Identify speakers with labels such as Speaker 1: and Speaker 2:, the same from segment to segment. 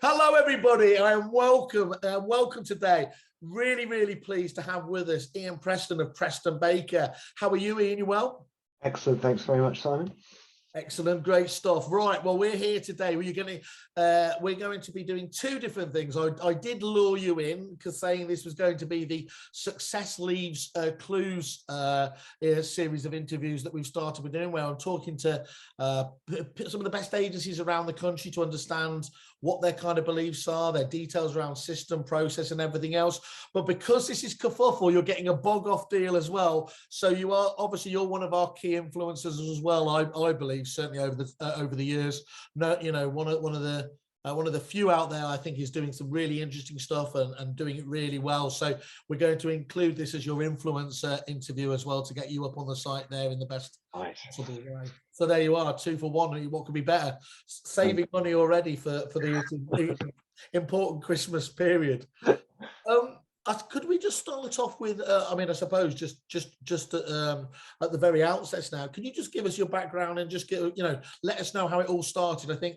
Speaker 1: Hello, everybody, and welcome today. Really pleased to have with us Ian Preston of Preston Baker. How are you, Ian? You well?
Speaker 2: Excellent. Thanks very much, Simon.
Speaker 1: Excellent, great stuff. Right, well, we're here today. We're going to be doing two different things. I did lure you in because saying this was going to be the Success Leaves Clues series of interviews that we've started with doing, where I'm talking to some of the best agencies around the country to understand what their kind of beliefs are, their details around system, process, and everything else. But because this is kerfuffle, you're getting a bog-off deal as well. So you're one of our key influencers as well. I believe certainly over the years. No, you know, one of the few out there I think is doing some really interesting stuff and doing it really well. So we're going to include this as your influencer interview as well to get you up on the site there in the best possible way. So there you are, 2 for 1. What could be better? Saving money already for the important Christmas period. Could we just start off with, I suppose just at the very outset now, can you just give us your background and just let us know how it all started? I think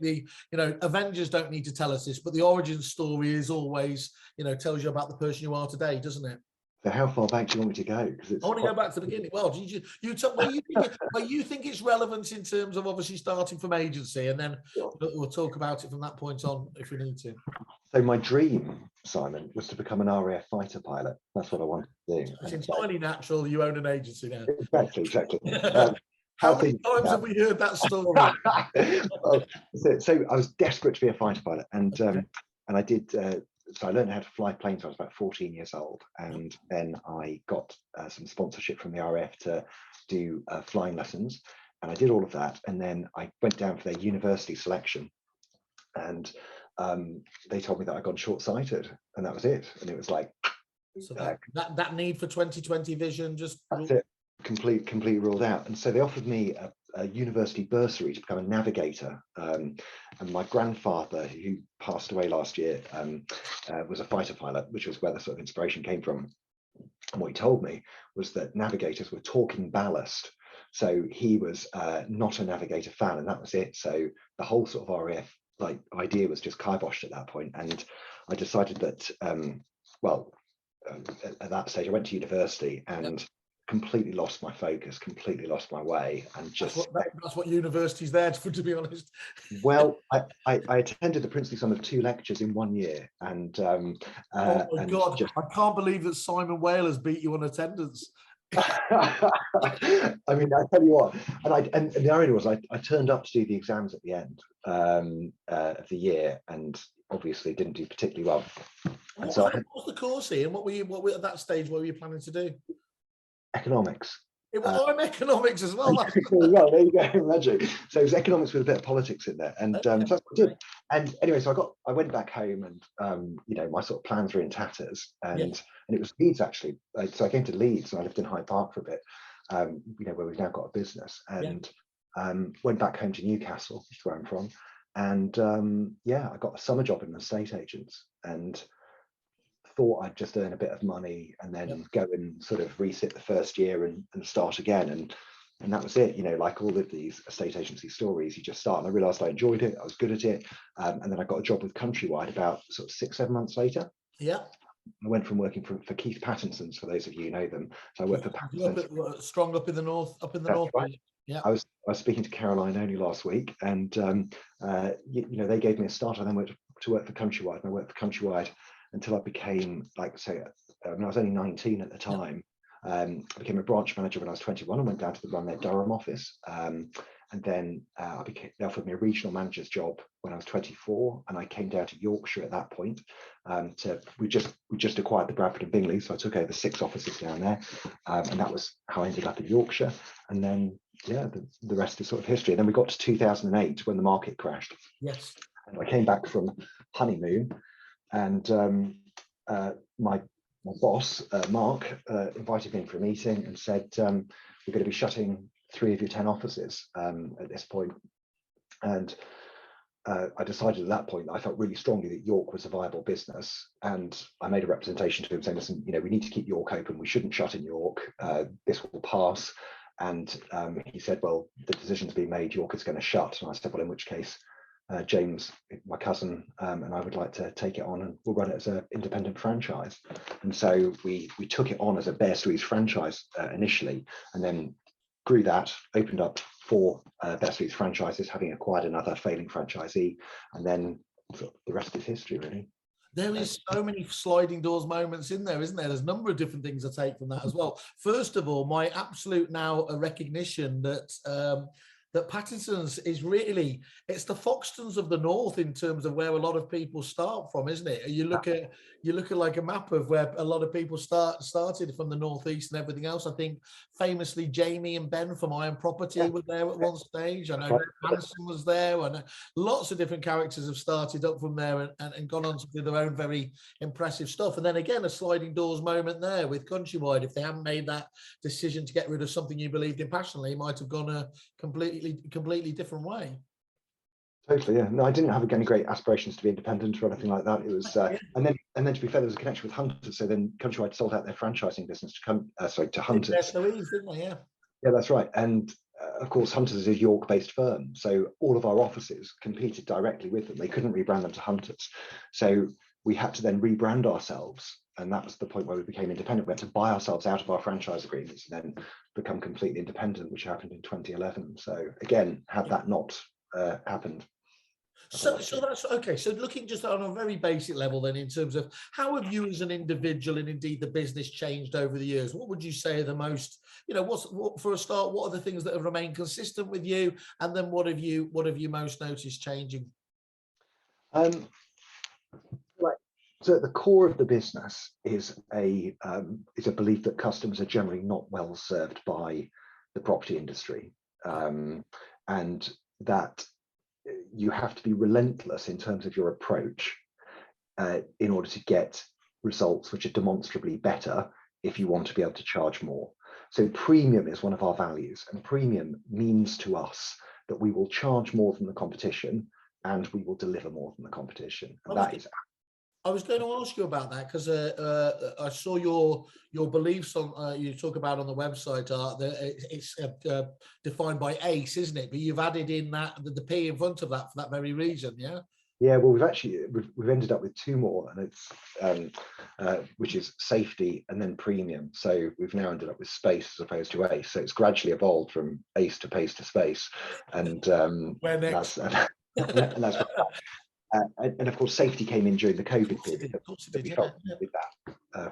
Speaker 1: Avengers don't need to tell us this, but the origin story is always, tells you about the person you are today, doesn't it?
Speaker 2: So how far back do you want me to go?
Speaker 1: I want to go back to the beginning. Well, you tell where you think it's relevant in terms of obviously starting from agency, and then we'll talk about it from that point on if we need to.
Speaker 2: So my dream, Simon, was to become an RAF fighter pilot. That's what I wanted to do.
Speaker 1: It's entirely natural you own an agency now.
Speaker 2: Exactly.
Speaker 1: How many times have we heard that story?
Speaker 2: So I was desperate to be a fighter pilot, and I did. So I learned how to fly planes when I was about 14 years old, and then I got some sponsorship from the RAF to do flying lessons, and I did all of that, and then I went down for their university selection, and they told me that I'd gone short-sighted, and that was it. And it was like,
Speaker 1: so that need for 20/20 vision just
Speaker 2: that's it, complete ruled out. And so they offered me a university bursary to become a navigator, and my grandfather, who passed away last year, was a fighter pilot, which was where the sort of inspiration came from. And what he told me was that navigators were talking ballast, so he was not a navigator fan, and that was it. So the whole sort of RAF idea was just kiboshed at that point. And I decided that at that stage I went to university and completely lost my focus, completely lost my way, and just
Speaker 1: that's what university's there for, to be honest.
Speaker 2: Well, I attended the princely sum of 2 lectures in 1 year, and
Speaker 1: oh my God, I can't believe that Simon Whale has beat you on attendance.
Speaker 2: I mean, I tell you what, and the irony was I turned up to do the exams at the end of the year, and obviously didn't do particularly well. And so
Speaker 1: what was the course, Ian? What were at that stage? What were you planning to do?
Speaker 2: Economics.
Speaker 1: I'm economics as well.
Speaker 2: Well, there you go, imagine. So it was economics with a bit of politics in there, and so that's what I did. And anyway, so I went back home, and my sort of plans were in tatters, and it was Leeds actually. So I came to Leeds, and I lived in Hyde Park for a bit, where we've now got a business, and went back home to Newcastle, which is where I'm from, and I got a summer job in an estate agents, and thought I'd just earn a bit of money and then go and sort of resit the first year and start again, and that was it. Like all of these estate agency stories, you just start. And I realized I enjoyed it, I was good at it, and then I got a job with Countrywide about sort of 6-7 months later. I went from working for Keith Pattinson's, for those of you who know them. So I worked for Pattinson's.
Speaker 1: Strong up in the north.
Speaker 2: Right. Yeah, I was speaking to Caroline only last week, and they gave me a start. I then went to work for Countrywide, and I worked for Countrywide until I became, I was only 19 at the time. I became a branch manager when I was 21 and went down to run their Durham office. And then they offered me a regional manager's job when I was 24, and I came down to Yorkshire at that point. We just acquired the Bradford and Bingley, so I took over 6 offices down there, and that was how I ended up in Yorkshire. And then the rest is sort of history. And then we got to 2008 when the market crashed.
Speaker 1: Yes.
Speaker 2: And I came back from honeymoon, and my boss, Mark, invited me in for a meeting and said, we're going to be shutting 3 of your 10 offices at this point. And I decided at that point that I felt really strongly that York was a viable business, and I made a representation to him saying, listen, we need to keep York open, we shouldn't shut in York, this will pass. And he said, well, the decision's been made, York is going to shut. And I said, well, in which case James, my cousin, and I would like to take it on, and we'll run it as an independent franchise. And so we took it on as a Bear Squeeze franchise initially, and then grew that, opened up 4 Bear Squeeze franchises, having acquired another failing franchisee, and then the rest is history, really.
Speaker 1: There is so many sliding doors moments in there, isn't there? There's a number of different things I take from that as well. First of all, my absolute now a recognition that that Pattinson's is really, it's the Foxtons of the North in terms of where a lot of people start from, isn't it? You look at like a map of where a lot of people started from the Northeast and everything else. I think famously Jamie and Ben from Iron Property were there at one stage. I know Manson was there, and lots of different characters have started up from there and gone on to do their own very impressive stuff. And then again, a sliding doors moment there with Countrywide. If they hadn't made that decision to get rid of something you believed in passionately, it might have gone a completely different way.
Speaker 2: Totally, yeah. No, I didn't have any great aspirations to be independent or anything like that. It was, and then to be fair, there was a connection with Hunters. So then Countrywide sold out their franchising business to Hunters.
Speaker 1: Didn't they? Yeah.
Speaker 2: Yeah, that's right. And of course, Hunters is a York-based firm, so all of our offices competed directly with them. They couldn't rebrand them to Hunters, so we had to then rebrand ourselves. And that was the point where we became independent. We had to buy ourselves out of our franchise agreements and then become completely independent, which happened in 2011. So again, had that not happened.
Speaker 1: So that's okay. So looking just on a very basic level then, in terms of how have you as an individual and indeed the business changed over the years? What would you say are the most, what for a start, what are the things that have remained consistent with you? And then what have you most noticed changing?
Speaker 2: So at the core of the business is a belief that customers are generally not well served by the property industry, and that you have to be relentless in terms of your approach in order to get results which are demonstrably better if you want to be able to charge more. So premium is one of our values, and premium means to us that we will charge more than the competition and we will deliver more than the competition. And
Speaker 1: I was going to ask you about that because I saw your beliefs on you talk about on the website are that it's defined by ACE, isn't it? But you've added in that the P in front of that for that very reason, yeah.
Speaker 2: Yeah, well, we've ended up with 2 more, and it's which is safety and then premium. So we've now ended up with space as opposed to ACE. So it's gradually evolved from ACE to PACE to space, and
Speaker 1: where next?
Speaker 2: That's and of course, safety came in during the COVID period.
Speaker 1: Of course it did,
Speaker 2: yeah.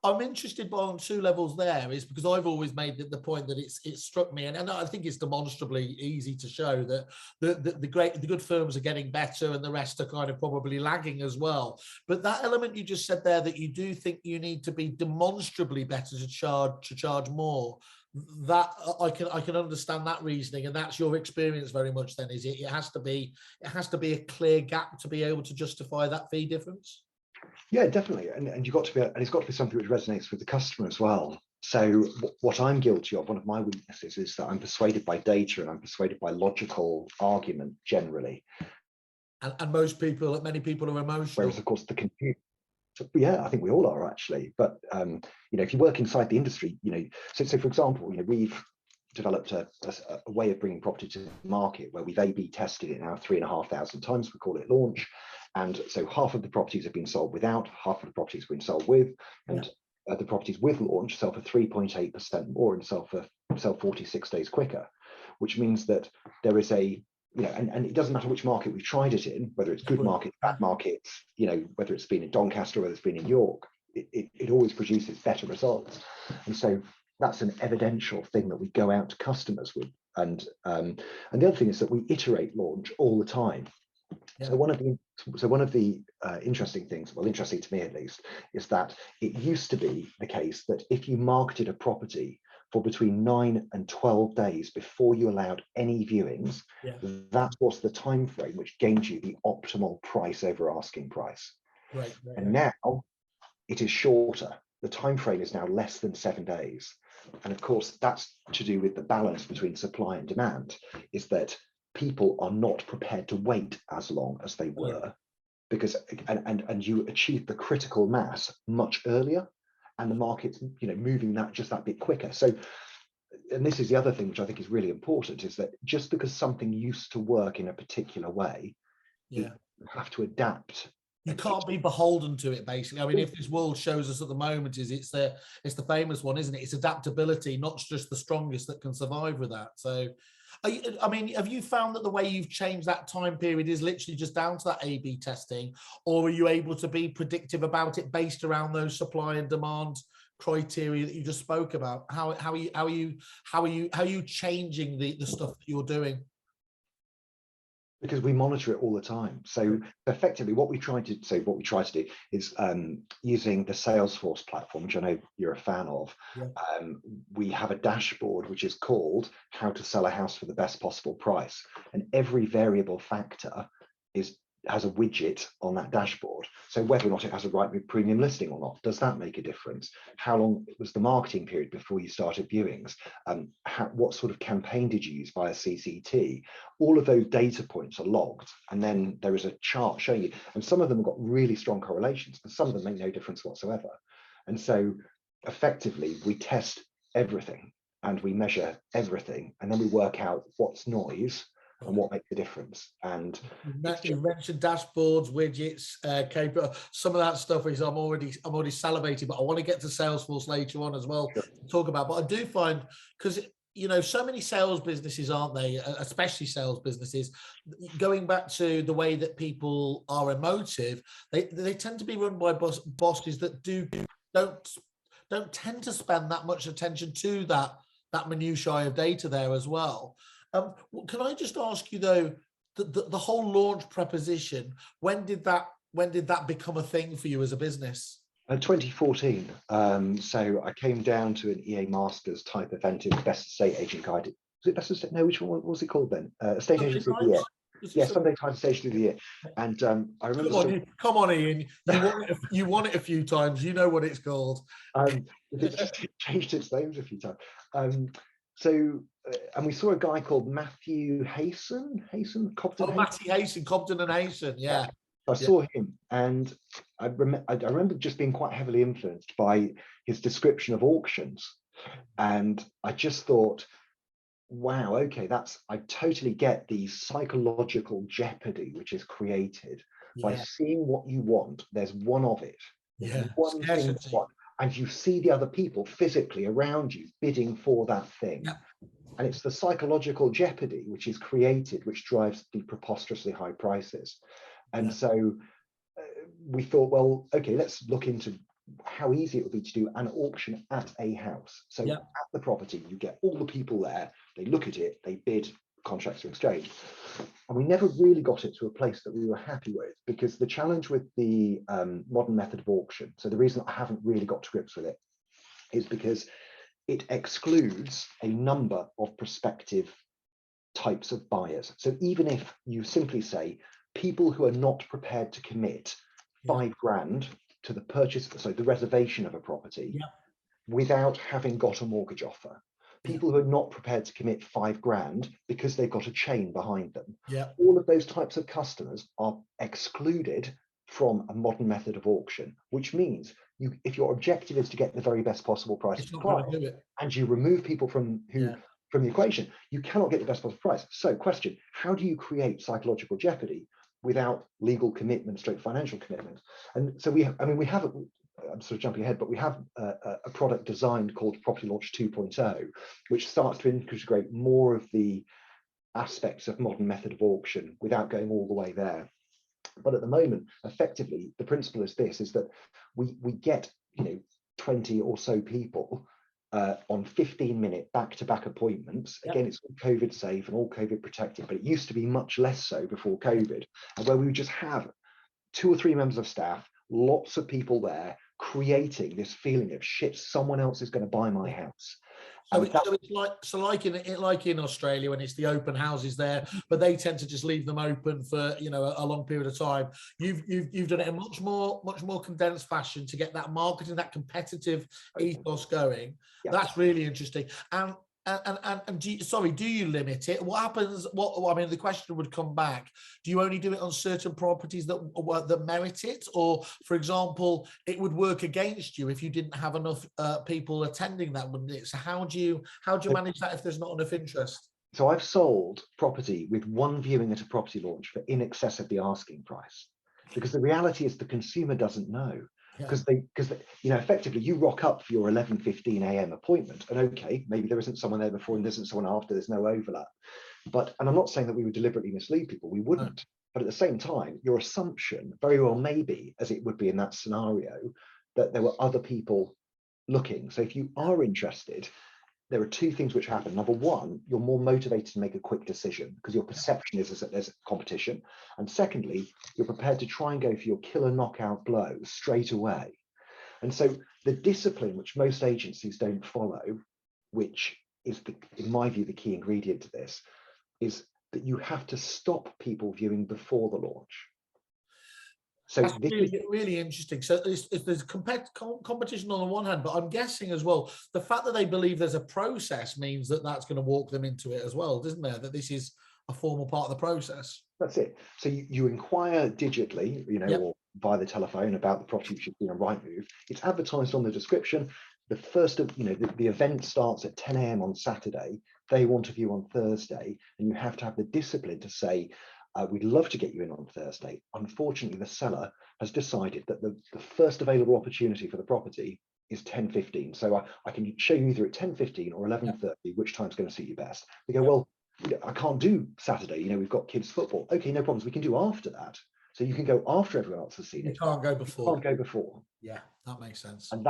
Speaker 1: I'm interested by on 2 levels there, is because I've always made the point that it struck me, and I think it's demonstrably easy to show that the good firms are getting better and the rest are kind of probably lagging as well. But that element you just said there, that you do think you need to be demonstrably better to charge more, that I can understand that reasoning, and that's your experience very much then, is it? It has to be a clear gap to be able to justify that fee difference.
Speaker 2: Yeah, definitely, and you've got to be, and it's got to be something which resonates with the customer as well. So what I'm guilty of, one of my weaknesses, is that I'm persuaded by data and I'm persuaded by logical argument generally.
Speaker 1: And many people are emotional.
Speaker 2: Whereas of course the computer. Yeah, I think we all are actually. But if you work inside the industry, so for example, we've developed a way of bringing property to the market where we've A/B tested it now 3,500 times. We call it launch, and so half of the properties have been sold without, half of the properties have been sold with, and the properties with launch sell for 3.8% more and sell 46 days quicker, which means that there is a and it doesn't matter which market we've tried it in, whether it's good markets, bad markets, whether it's been in Doncaster or whether it's been in York, it always produces better results. And so that's an evidential thing that we go out to customers with. And the other thing is that we iterate launch all the time. Yeah. So one of the interesting things, well, interesting to me at least, is that it used to be the case that if you marketed a property for between 9 and 12 days before you allowed any viewings, that was the time frame which gained you the optimal price over asking price. Right. And now it is shorter. The time frame is now less than 7 days. And of course, that's to do with the balance between supply and demand, is that people are not prepared to wait as long as they were, because and you achieve the critical mass much earlier, and the market's moving that just that bit quicker. So and this is the other thing which I think is really important, is that just because something used to work in a particular way, you have to adapt.
Speaker 1: You can't be beholden to it, basically. I mean, if this world shows us at the moment it's the famous one, isn't it? It's adaptability, not just the strongest that can survive with that. So, I mean, have you found that the way you've changed that time period is literally just down to that A/B testing, or are you able to be predictive about it based around those supply and demand criteria that you just spoke about? How are you changing the stuff that you're doing?
Speaker 2: Because we monitor it all the time. So effectively what we try to do is using the Salesforce platform, which I know you're a fan of. We have a dashboard which is called How to Sell a House for the Best Possible Price, and every variable factor has a widget on that dashboard. So whether or not it has a Rightmove premium listing or not, does that make a difference? How long was the marketing period before you started viewings? What sort of campaign did you use via CCT? All of those data points are logged, and then there is a chart showing you, and some of them have got really strong correlations, but some of them make no difference whatsoever. And so effectively we test everything and we measure everything, and then we work out what's noise and what makes the difference. And
Speaker 1: you mentioned dashboards, widgets, some of that stuff is I'm already salivating, but I want to get to Salesforce later on as well to talk about. But I do find, because so many sales businesses, aren't they, especially sales businesses, going back to the way that people are emotive, they tend to be run by bosses that don't tend to spend that much attention to that minutiae of data there as well. Can I just ask you though, the whole launch preposition, when did that become a thing for you as a business?
Speaker 2: 2014. So I came down to an EA Masters type event in Best Estate Agent Guide. Was it Best Estate? No, which one? What was it called then? Estate Agency of the Year. Yeah, Sunday Times Estate Agent of the Year. And I remember.
Speaker 1: Come on, Ian. You won it a few times. You know what it's called.
Speaker 2: It's changed its names a few times. And we saw a guy called Matthew Hayson, Cobden.
Speaker 1: Matthew Hayson, Cobden and Hayson, yeah.
Speaker 2: I saw him, and I remember just being quite heavily influenced by his description of auctions, and I just thought, wow, okay, I totally get the psychological jeopardy which is created by seeing what you want. There's one of it, one thing you want, and you see the other people physically around you bidding for that thing. And it's the psychological jeopardy which is created, which drives the preposterously high prices. And so we thought, well, okay, let's look into how easy it would be to do an auction at a house. So at the property, you get all the people there, they look at it, they bid, contracts are exchanged. And we never really got it to a place that we were happy with, because the challenge with the modern method of auction, so the reason I haven't really got to grips with it, is because it excludes a number of prospective types of buyers. So even if you simply say people who are not prepared to commit £5,000 to the purchase, so the reservation of a property, without having got a mortgage offer, people who are not prepared to commit £5,000 because they've got a chain behind them, all of those types of customers are excluded from a modern method of auction, which means if your objective is to get the very best possible price and you remove people from the equation, you cannot get the best possible price. So question, how do you create psychological jeopardy without legal commitment, straight financial commitment? And so I'm sort of jumping ahead, but we have a product designed called Property Launch 2.0, which starts to integrate more of the aspects of modern method of auction without going all the way there. But at the moment, effectively, the principle is this, is that we get 20 or so people on 15-minute back-to-back appointments. Again, it's all COVID safe and all COVID protected, but it used to be much less so before COVID, and where we would just have 2 or 3 members of staff, lots of people there, creating this feeling of shit, someone else is going to buy my house.
Speaker 1: So it's like in Australia when it's the open houses there, but they tend to just leave them open for a long period of time. You've done it in much more condensed fashion to get that marketing, that competitive ethos going. That's really interesting. And And do you limit it? What happens? I mean, the question would come back: do you only do it on certain properties that merit it, or, for example, it would work against you if you didn't have enough people attending that, wouldn't it? So how do you manage that if there's not enough interest?
Speaker 2: So I've sold property with one viewing at a property launch for in excess of the asking price, because the reality is the consumer doesn't know. Because effectively you rock up for your 11:15 a.m. appointment, and okay, maybe there isn't someone there before and there isn't someone after, there's no overlap. And I'm not saying that we would deliberately mislead people, we wouldn't. No. But at the same time, your assumption very well may be, as it would be in that scenario, that there were other people looking. So if you are interested, there are two things which happen. Number one, you're more motivated to make a quick decision because your perception is that there's competition. And secondly, you're prepared to try and go for your killer knockout blow straight away. And so the discipline which most agencies don't follow, which is, in my view, the key ingredient to this, is that you have to stop people viewing before the launch.
Speaker 1: So that's really interesting. So there's competition on the one hand, but I'm guessing as well, the fact that they believe there's a process means that that's going to walk them into it as well, doesn't there? That this is a formal part of the process.
Speaker 2: That's it. So you inquire digitally, or via the telephone about the property which has been a Rightmove. It's advertised on the description. The first of, the event starts at 10 a.m. on Saturday. They want to view on Thursday, and you have to have the discipline to say, we'd love to get you in on Thursday. Unfortunately, the seller has decided that the first available opportunity for the property is 10:15. So I can show you either at 10:15 or 11:30, which time's going to suit you best. They go, well, I can't do Saturday. We've got kids' football. Okay, no problems. We can do after that. So you can go after everyone else has seen it.
Speaker 1: You can't go before.
Speaker 2: You can't go before.
Speaker 1: Yeah, that makes sense.
Speaker 2: And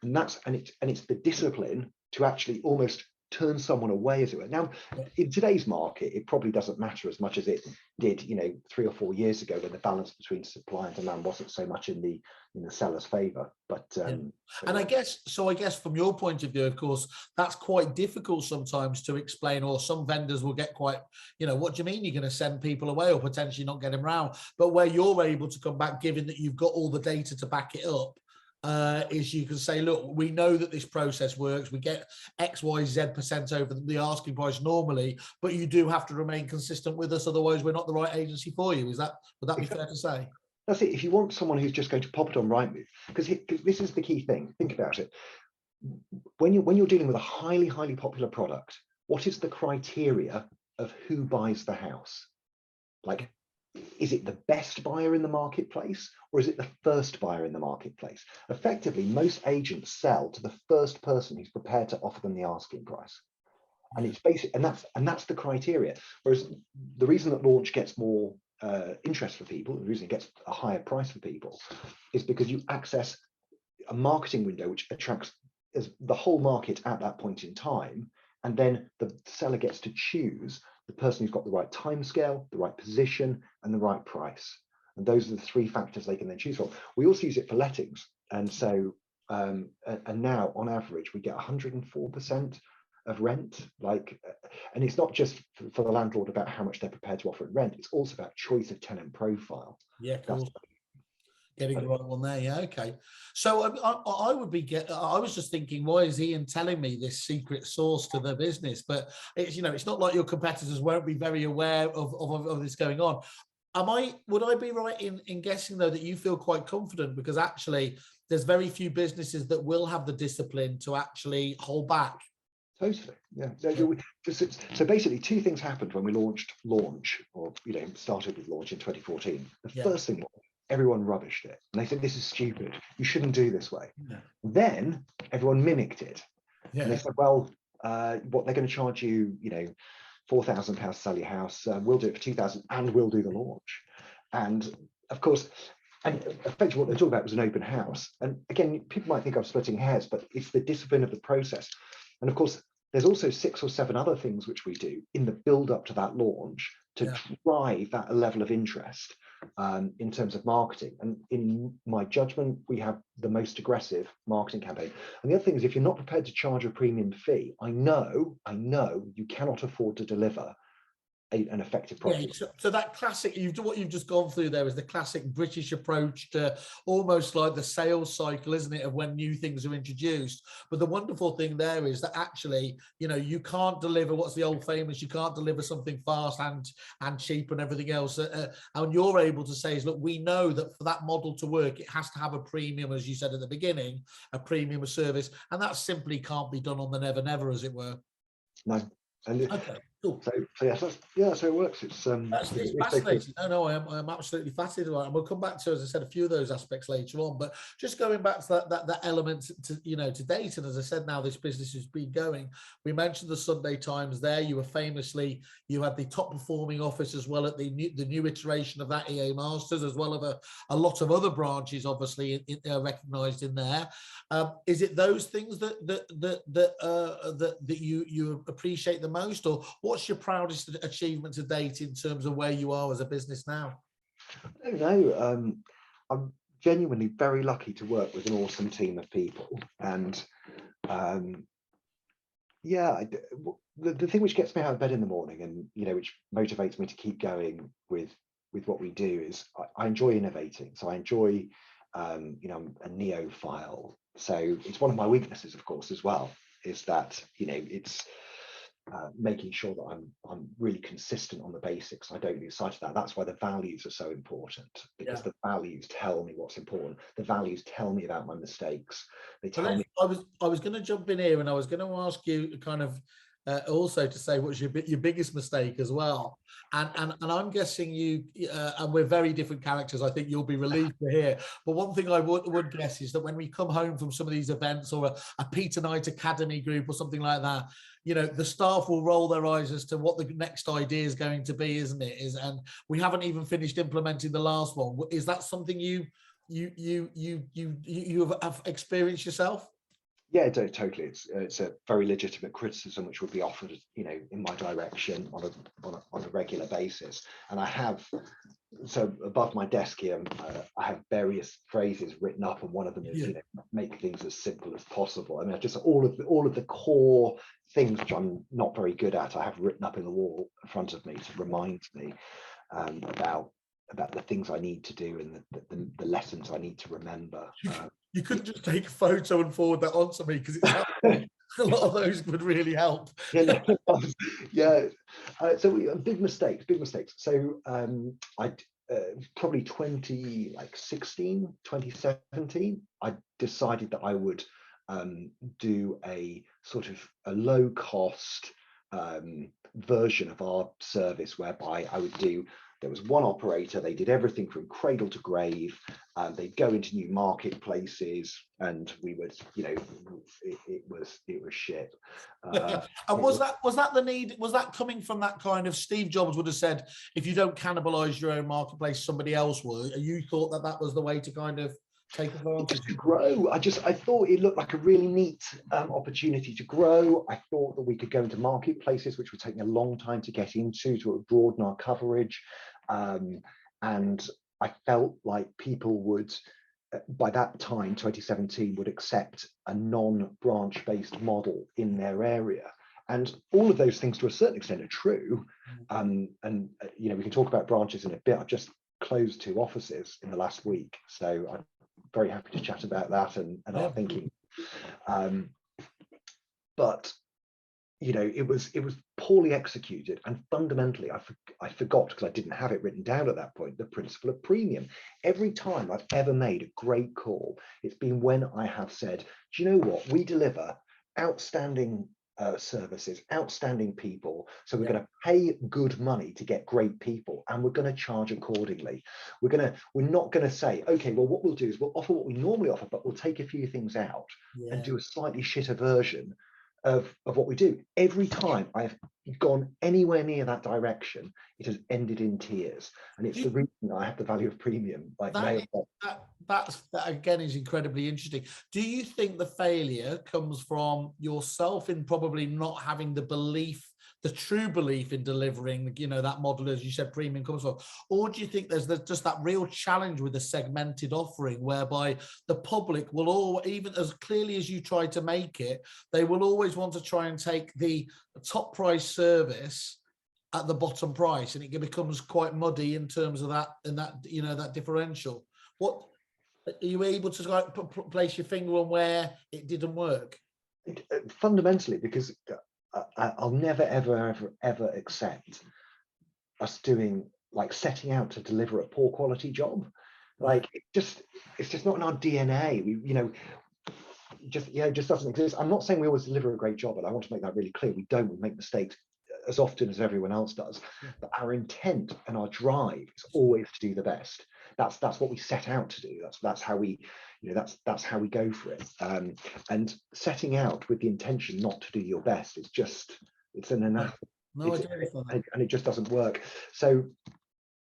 Speaker 2: it's the discipline to actually almost turn someone away, as it were. Now, in today's market, it probably doesn't matter as much as it did, 3 or 4 years ago, when the balance between supply and demand wasn't so much in the seller's favor. But
Speaker 1: and I guess from your point of view, of course, that's quite difficult sometimes to explain, or some vendors will get quite, what do you mean you're going to send people away or potentially not get them round? But where you're able to come back, given that you've got all the data to back it up, is you can say, look, we know that this process works. We get X, Y, Z% over the asking price normally, but you do have to remain consistent with us. Otherwise, we're not the right agency for you. Would that be fair to say?
Speaker 2: That's it. If you want someone who's just going to pop it on Rightmove, because this is the key thing. Think about it. When you're dealing with a highly, highly popular product, what is the criteria of who buys the house? Like, is it the best buyer in the marketplace, or is it the first buyer in the marketplace? Effectively, most agents sell to the first person who's prepared to offer them the asking price. And it's basic, and that's the criteria. Whereas the reason that launch gets more interest for people, the reason it gets a higher price for people, is because you access a marketing window which attracts the whole market at that point in time, and then the seller gets to choose the person who's got the right timescale, the right position, and the right price. And those are the three factors they can then choose from. We also use it for lettings, and so and now on average we get 104% of rent. And it's not just for the landlord about how much they're prepared to offer in rent. It's also about choice of tenant profile.
Speaker 1: Yeah, cool. Getting the right one there. Yeah, okay. So I was just thinking, why is Ian telling me this secret sauce to the business? But it's it's not like your competitors won't be very aware of this going on. Would I be right in guessing though that you feel quite confident, because actually there's very few businesses that will have the discipline to actually hold back?
Speaker 2: Totally, yeah. So basically, two things happened when we started with launch in 2014. The first thing was, everyone rubbished it, and they said, this is stupid, you shouldn't do this way. Then everyone mimicked it, and they said, well, what, they're going to charge you £4,000 to sell your house, we'll do it for 2,000 and we'll do the launch. And of course, and effectively what they talk about was an open house. And again, people might think I'm splitting hairs, but it's the discipline of the process. And of course, there's also 6 or 7 other things which we do in the build up to that launch to drive that level of interest in terms of marketing. And in my judgment, we have the most aggressive marketing campaign. And the other thing is, if you're not prepared to charge a premium fee, I know you cannot afford to deliver an effective
Speaker 1: Yeah,
Speaker 2: product.
Speaker 1: so that classic, what you've just gone through there is the classic British approach to almost like the sales cycle, isn't it, of when new things are introduced. But the wonderful thing there is that actually, you know, you can't deliver, what's the old famous, you can't deliver something fast and cheap and everything else. And you're able to say is, look, we know that for that model to work, it has to have a premium, as you said at the beginning, a premium service, and that simply can't be done on the never, never, as it were.
Speaker 2: No. And
Speaker 1: Okay, cool.
Speaker 2: So so it works. It's
Speaker 1: It's fascinating. No, I'm absolutely fascinated by it. And we'll come back to, as I said, a few of those aspects later on. But just going back to that element to, you know, to date, and as I said, now this business has been going. We mentioned the Sunday Times there. You had the top performing office as well at the new iteration of that, EA Masters, as well as a lot of other branches, obviously recognised in there. Is it those things that you appreciate the most, or what's your proudest achievement to date in terms of where you are as a business now?
Speaker 2: I don't know. I'm genuinely very lucky to work with an awesome team of people, and the thing which gets me out of bed in the morning, and you know, which motivates me to keep going with what we do, is I enjoy innovating. So I enjoy, you know, I'm a neophile. So it's one of my weaknesses, of course, as well, is that, you know, it's making sure that I'm really consistent on the basics. I don't lose sight of that. That's why the values are so important, because the values tell me what's important. The values tell me about my mistakes. They tell me.
Speaker 1: I was going to jump in here, and I was going to ask you kind of also to say what's your biggest mistake as well. And I'm guessing you and we're very different characters. I think you'll be relieved to hear. But one thing I would guess is that when we come home from some of these events, or a Peter Knight Academy group or something like that, you know, the staff will roll their eyes as to what the next idea is going to be, isn't it? And we haven't even finished implementing the last one. Is that something you have experienced yourself?
Speaker 2: Yeah, totally. It's a very legitimate criticism which would be offered, you know, in my direction on a regular basis. And I have, so above my desk here, I have various phrases written up, and one of them is, you know, make things as simple as possible. I mean, just all of the core things which I'm not very good at, I have written up in the wall in front of me to remind me about the things I need to do, and the lessons I need to remember.
Speaker 1: You couldn't just take a photo and forward that on to me, because it's a lot of those would really help.
Speaker 2: So big mistakes. So I probably 2017, I decided that I would do a sort of a low cost version of our service, whereby there was one operator. They did everything from cradle to grave. They'd go into new marketplaces, and we would, you know, it was shit.
Speaker 1: And was that the need? Was that coming from that kind of, Steve Jobs would have said, if you don't cannibalize your own marketplace, somebody else will? You thought that was the way to kind of take advantage
Speaker 2: to grow? I thought it looked like a really neat opportunity to grow. I thought that we could go into marketplaces which were taking a long time to get into, to broaden our coverage, and I felt like people would, by that time, 2017, would accept a non-branch based model in their area. And all of those things, to a certain extent, are true. And you know, we can talk about branches in a bit. I've just closed 2 offices in the last week, so I'm very happy to chat about that and our thinking. But you know, it was poorly executed, and fundamentally I forgot, because I didn't have it written down at that point, the principle of premium. Every time I've ever made a great call, it's been when I have said, do you know what, we deliver outstanding services, outstanding people, so we're going to pay good money to get great people, and we're going to charge accordingly. We're not going to say, okay, well, what we'll do is we'll offer what we normally offer, but we'll take a few things out and do a slightly shitter version of what we do. Every time I've gone anywhere near that direction, it has ended in tears, and it's the reason I have the value of premium. Like
Speaker 1: that again is incredibly interesting. Do you think the failure comes from yourself in probably not having the belief, the true belief in delivering, you know, that model, as you said, premium comes from? Or do you think there's just that real challenge with a segmented offering, whereby the public will all, even as clearly as you try to make it, they will always want to try and take the top price service at the bottom price, and it becomes quite muddy in terms of that, and that, you know, that differential. What are you able to like place your finger on where it didn't work?
Speaker 2: Fundamentally, because I'll never, ever, ever, ever accept us doing, like, setting out to deliver a poor quality job. Like, it's just not in our DNA. We, you know, just doesn't exist. I'm not saying we always deliver a great job, and I want to make that really clear. We don't. We make mistakes as often as everyone else does. But our intent and our drive is always to do the best. That's what we set out to do. That's how we, you know, that's how we go for it. And setting out with the intention not to do your best is just, it's an anathema.
Speaker 1: No, I don't.
Speaker 2: And it just doesn't work. So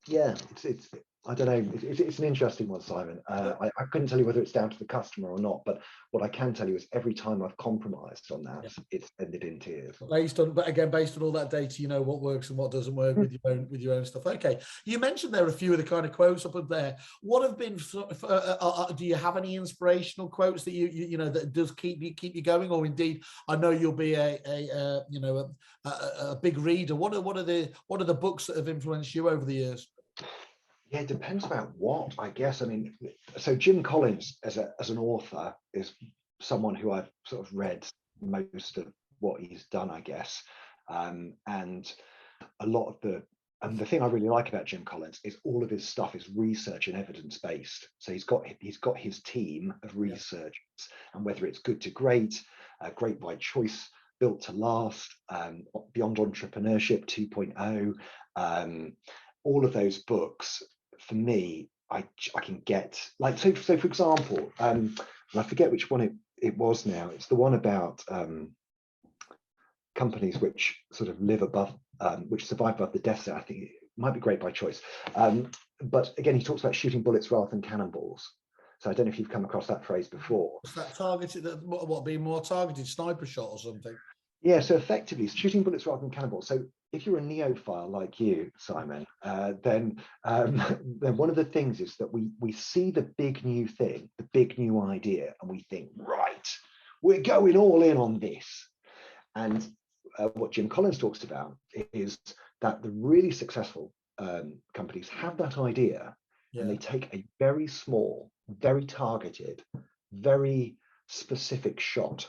Speaker 2: yeah, it's I don't know. It's an interesting one, Simon. I couldn't tell you whether it's down to the customer or not, but what I can tell you is every time I've compromised on that, it's ended in tears.
Speaker 1: Based on all that data, you know what works and what doesn't work with your own stuff. Okay, you mentioned there a few of the kind of quotes up there. What have been? Do you have any inspirational quotes that you know that does keep you going, or indeed, I know you'll be a big reader. What are the books that have influenced you over the years?
Speaker 2: Yeah, it depends about what, I guess. I mean, so Jim Collins as an author is someone who I've sort of read most of what he's done, I guess. And a lot of the thing I really like about Jim Collins is all of his stuff is research and evidence based. So he's got his team of researchers, and whether it's Good to Great, Great by Choice, Built to Last, Beyond Entrepreneurship 2.0, all of those books, for me, I can get, like, so for example, and I forget which one it was now. It's the one about companies which sort of live above, which survive above the death zone. I think it might be Great by Choice. But again, he talks about shooting bullets rather than cannonballs. So I don't know if you've come across that phrase before.
Speaker 1: Was that targeted? What being more targeted, sniper shot or something?
Speaker 2: Yeah, so effectively, shooting bullets rather than cannonballs. So if you're a neophile like you, Simon, then one of the things is that we see the big new thing, the big new idea, and we think, right, we're going all in on this. And what Jim Collins talks about is that the really successful companies have that idea, and they take a very small, very targeted, very specific shot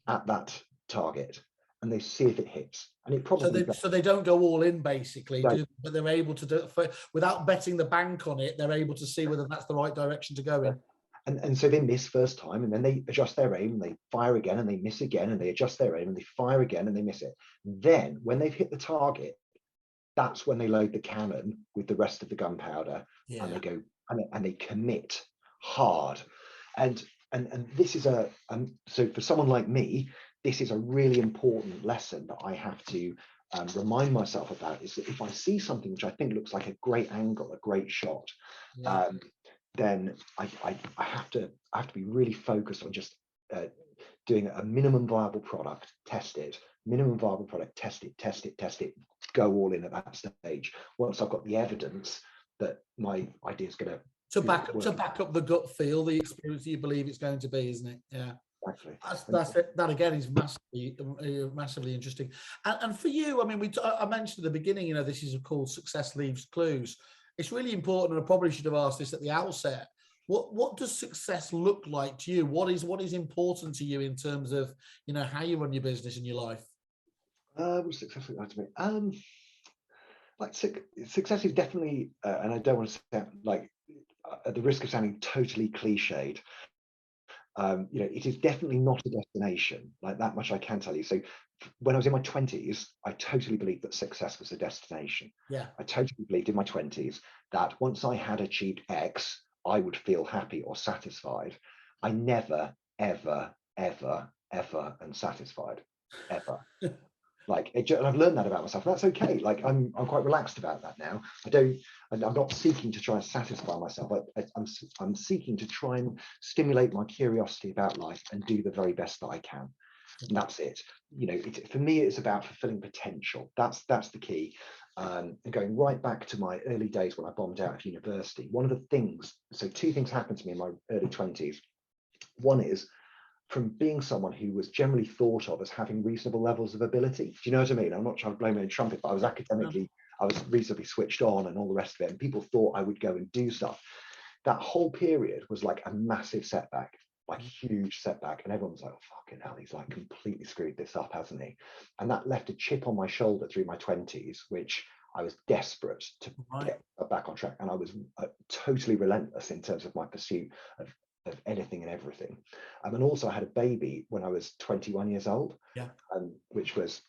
Speaker 2: at that target, and they see if it hits, and it probably
Speaker 1: so they don't go all in, basically, right. But they're able to do it without betting the bank on it. They're able to see whether that's the right direction to go in.
Speaker 2: And so they miss first time, and then they adjust their aim, and they fire again, and they miss again, and they adjust their aim, and they fire again, and they miss it. Then when they've hit the target, that's when they load the cannon with the rest of the gunpowder, and they go and they commit hard. And this is so for someone like me, this is a really important lesson that I have to remind myself about, is that if I see something which I think looks like a great angle, a great shot, then I have to be really focused on just doing a minimum viable product, test it, minimum viable product, test it, go all in at that stage. Once I've got the evidence that my idea is going
Speaker 1: to back up the gut feel, the experience you believe it's going to be, isn't it? Yeah.
Speaker 2: Exactly.
Speaker 1: That again is massively interesting. And for you, I mean, I mentioned at the beginning, you know, this is called Success Leaves Clues. It's really important, and I probably should have asked this at the outset. What does success look like to you? What is important to you in terms of, you know, how you run your business and your life?
Speaker 2: What does success look like to me? Like success is definitely, and I don't want to sound like, at the risk of sounding totally cliched, you know, it is definitely not a destination. Like, that much I can tell you. So when I was in my 20s, I totally believed that success was a destination.
Speaker 1: Yeah.
Speaker 2: I totally believed in my 20s that once I had achieved X, I would feel happy or satisfied. I never, ever, ever, ever am satisfied, ever. Like, I've learned that about myself. That's okay. Like, I'm quite relaxed about that now. I'm not seeking to try and satisfy myself. I'm seeking to try and stimulate my curiosity about life and do the very best that I can. And that's it. You know, for me, it's about fulfilling potential. That's the key. And going right back to my early days when I bombed out of university, one of the things, so two things happened to me in my early 20s. One is from being someone who was generally thought of as having reasonable levels of ability. Do you know what I mean? I'm not trying to blow my own trumpet, but I was academically, I was reasonably switched on and all the rest of it. And people thought I would go and do stuff. That whole period was like a massive setback, like a huge setback. And everyone was like, oh, fucking hell, he's like completely screwed this up, hasn't he? And that left a chip on my shoulder through my 20s, which I was desperate to get back on track. And I was totally relentless in terms of my pursuit of anything and everything. And also I had a baby when I was 21 years old, which was,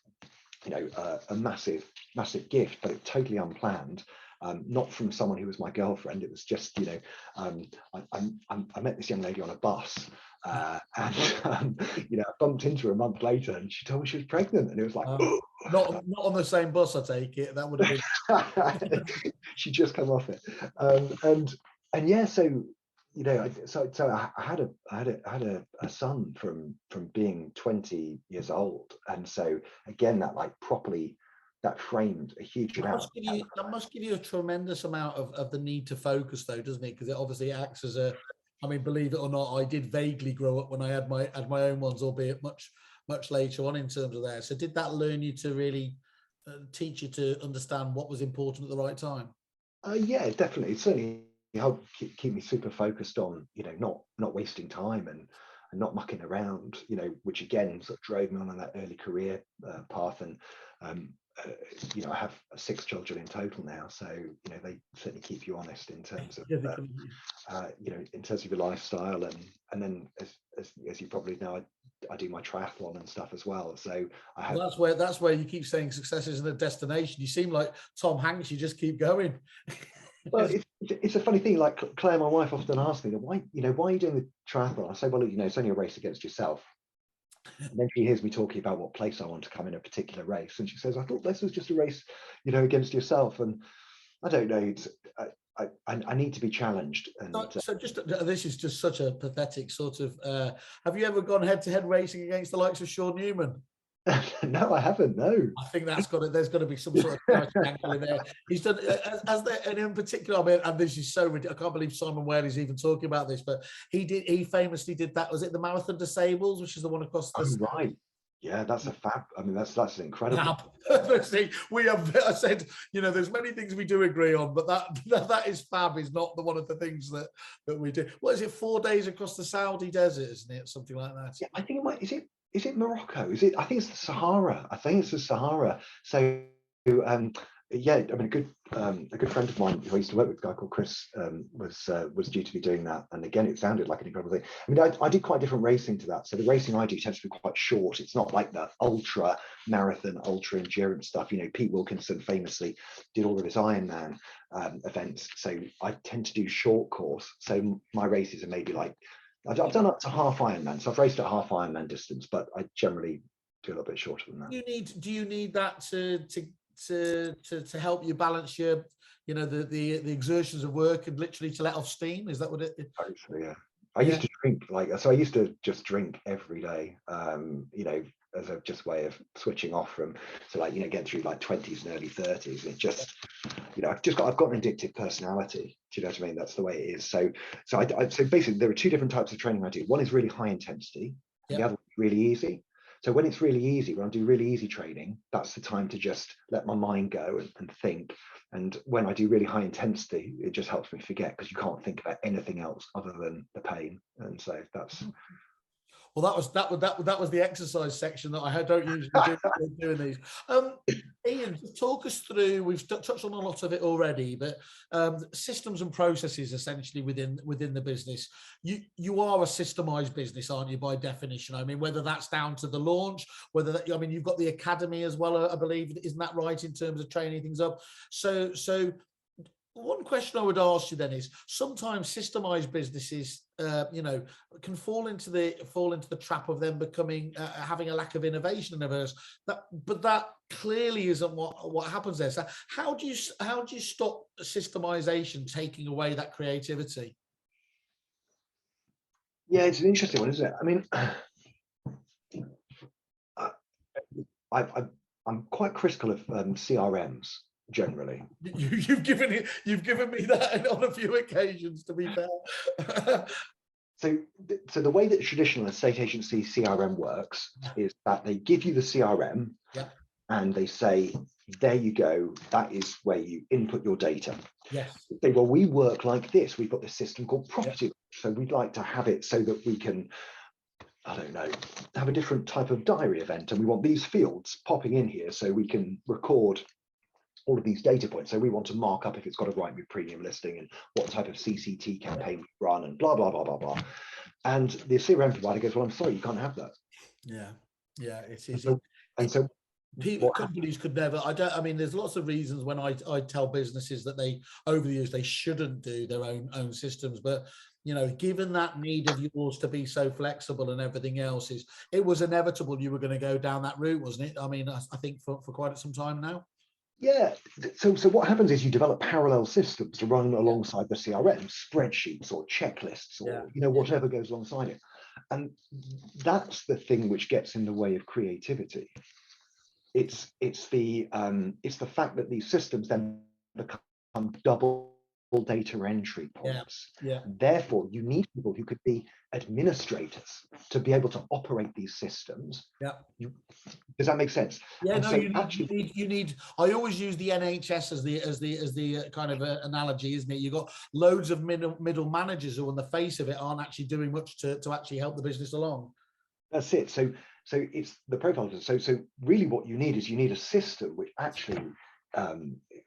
Speaker 2: you know, a massive gift, but totally unplanned. Not from someone who was my girlfriend. It was just, you know, I met this young lady on a bus, and you know, I bumped into her a month later, and she told me she was pregnant, and it was like,
Speaker 1: not on the same bus, I take it. That would have been.
Speaker 2: She'd just come off it, and yeah, so. You know, so I had a son from being 20 years old, and so again, that like properly, that framed a huge amount.
Speaker 1: That must give you a tremendous amount of the need to focus, though, doesn't it? Because it obviously acts as a. I mean, believe it or not, I did vaguely grow up when I had my own ones, albeit much later on in terms of there. So did that learn you to really teach you to understand what was important at the right time?
Speaker 2: Yeah, definitely. It certainly helped keep me super focused on, you know, not wasting time and not mucking around, you know, which again sort of drove me on that early career path. And you know, I have 6 children in total now, so you know, they certainly keep you honest in terms of you know, in terms of your lifestyle. And then as you probably know, I do my triathlon and stuff as well. So I have.
Speaker 1: That's where you keep saying success isn't a destination. You seem like Tom Hanks. You just keep going.
Speaker 2: Well, it's a funny thing. Like Claire, my wife, often asks me, why are you doing the triathlon? I say, well, you know, it's only a race against yourself. And then she hears me talking about what place I want to come in a particular race, and she says, I thought this was just a race, you know, against yourself. And I don't know. I need to be challenged. And
Speaker 1: so just this is just such a pathetic sort of. Have you ever gone head-to-head racing against the likes of Sean Newman?
Speaker 2: No, I haven't. No,
Speaker 1: I think there's got to be some sort of angle in there. He's done and in particular. I mean, and this is so ridiculous. I can't believe Simon Whale is even talking about this, but he famously did that. Was it the Marathon Disables, which is the one across the?
Speaker 2: Oh, right. Yeah, that's a fab. I mean, that's incredible.
Speaker 1: See, we have. I said, you know, there's many things we do agree on, but that is fab. Is not one of the things that we do. What is it? 4 days across the Saudi desert, isn't it? Something like that.
Speaker 2: Yeah, I think it might. Is it Morocco? Is it? I think it's the Sahara. I think it's the Sahara. So, yeah, I mean, a good friend of mine who I used to work with, a guy called Chris, was due to be doing that. And again, it sounded like an incredible thing. I mean, I did quite different racing to that. So the racing I do tends to be quite short. It's not like the ultra marathon, ultra endurance stuff. You know, Pete Wilkinson famously did all of his Ironman events. So I tend to do short course. So my races are maybe like, I've done up to half Ironman. So I've raced at half Ironman distance, but I generally do a little bit shorter than that.
Speaker 1: Do you need that to help you balance your, you know, the exertions of work and literally to let off steam? Is that what it?
Speaker 2: Actually, yeah. I used to drink I used to just drink every day, you know, as a just way of switching off from, so like, you know, get through like 20s and early 30s. It just, you know, I've got an addictive personality. Do you know what I mean? That's the way it is. So basically there are 2 different types of training I do. One is really high intensity, and the other is really easy. So when it's really easy, when I do really easy training, that's the time to just let my mind go and think. And when I do really high intensity, it just helps me forget, because you can't think about anything else other than the pain. And so that's.
Speaker 1: Well, that was the exercise section that I don't usually do doing these. Ian, just talk us through. We've touched on a lot of it already, but systems and processes essentially within the business. You are a systemized business, aren't you, by definition? I mean, whether that's down to the launch, I mean, you've got the academy as well, I believe, isn't that right, in terms of training things up? So one question I would ask you then is, sometimes systemized businesses, you know, can fall into the trap of them becoming having a lack of innovation in theirs. But that clearly isn't what happens there. So how do you stop systemization taking away that creativity?
Speaker 2: Yeah, it's an interesting one, isn't it? I mean, I'm quite critical of CRMs. Generally,
Speaker 1: you've given me that on a few occasions, to be fair.
Speaker 2: So the way that traditional estate agency CRM works is that they give you the CRM, and they say, there you go, that is where you input your data.
Speaker 1: Yes.
Speaker 2: They say, well, we work like this. We've got this system called property. So we'd like to have it so that we can, I don't know, have a different type of diary event. And we want these fields popping in here so we can record all of these data points. So we want to mark up if it's got a Rightmove premium listing and what type of CCT campaign we run and blah, blah, blah, blah, blah. And the CRM provider goes, well, I'm sorry, you can't have that.
Speaker 1: Yeah. It is.
Speaker 2: And so
Speaker 1: companies could never, I mean, there's lots of reasons when I tell businesses that they, over the years, they shouldn't do their own systems, but given that need of yours to be so flexible and everything else, it was inevitable you were going to go down that route, wasn't it? I mean, I think for quite some time now.
Speaker 2: Yeah. So what happens is you develop parallel systems to run alongside the CRM, spreadsheets or checklists or whatever goes alongside it. And that's the thing which gets in the way of creativity. It's the fact that these systems then become double data entry points. Therefore, you need people who could be administrators to be able to operate these systems. Does that make sense?
Speaker 1: You need. I always use the NHS as the kind of analogy, isn't it? You've got loads of middle managers who, on the face of it, aren't actually doing much to actually help the business along.
Speaker 2: That's it. So it's the profile. So really, what you need is a system which actually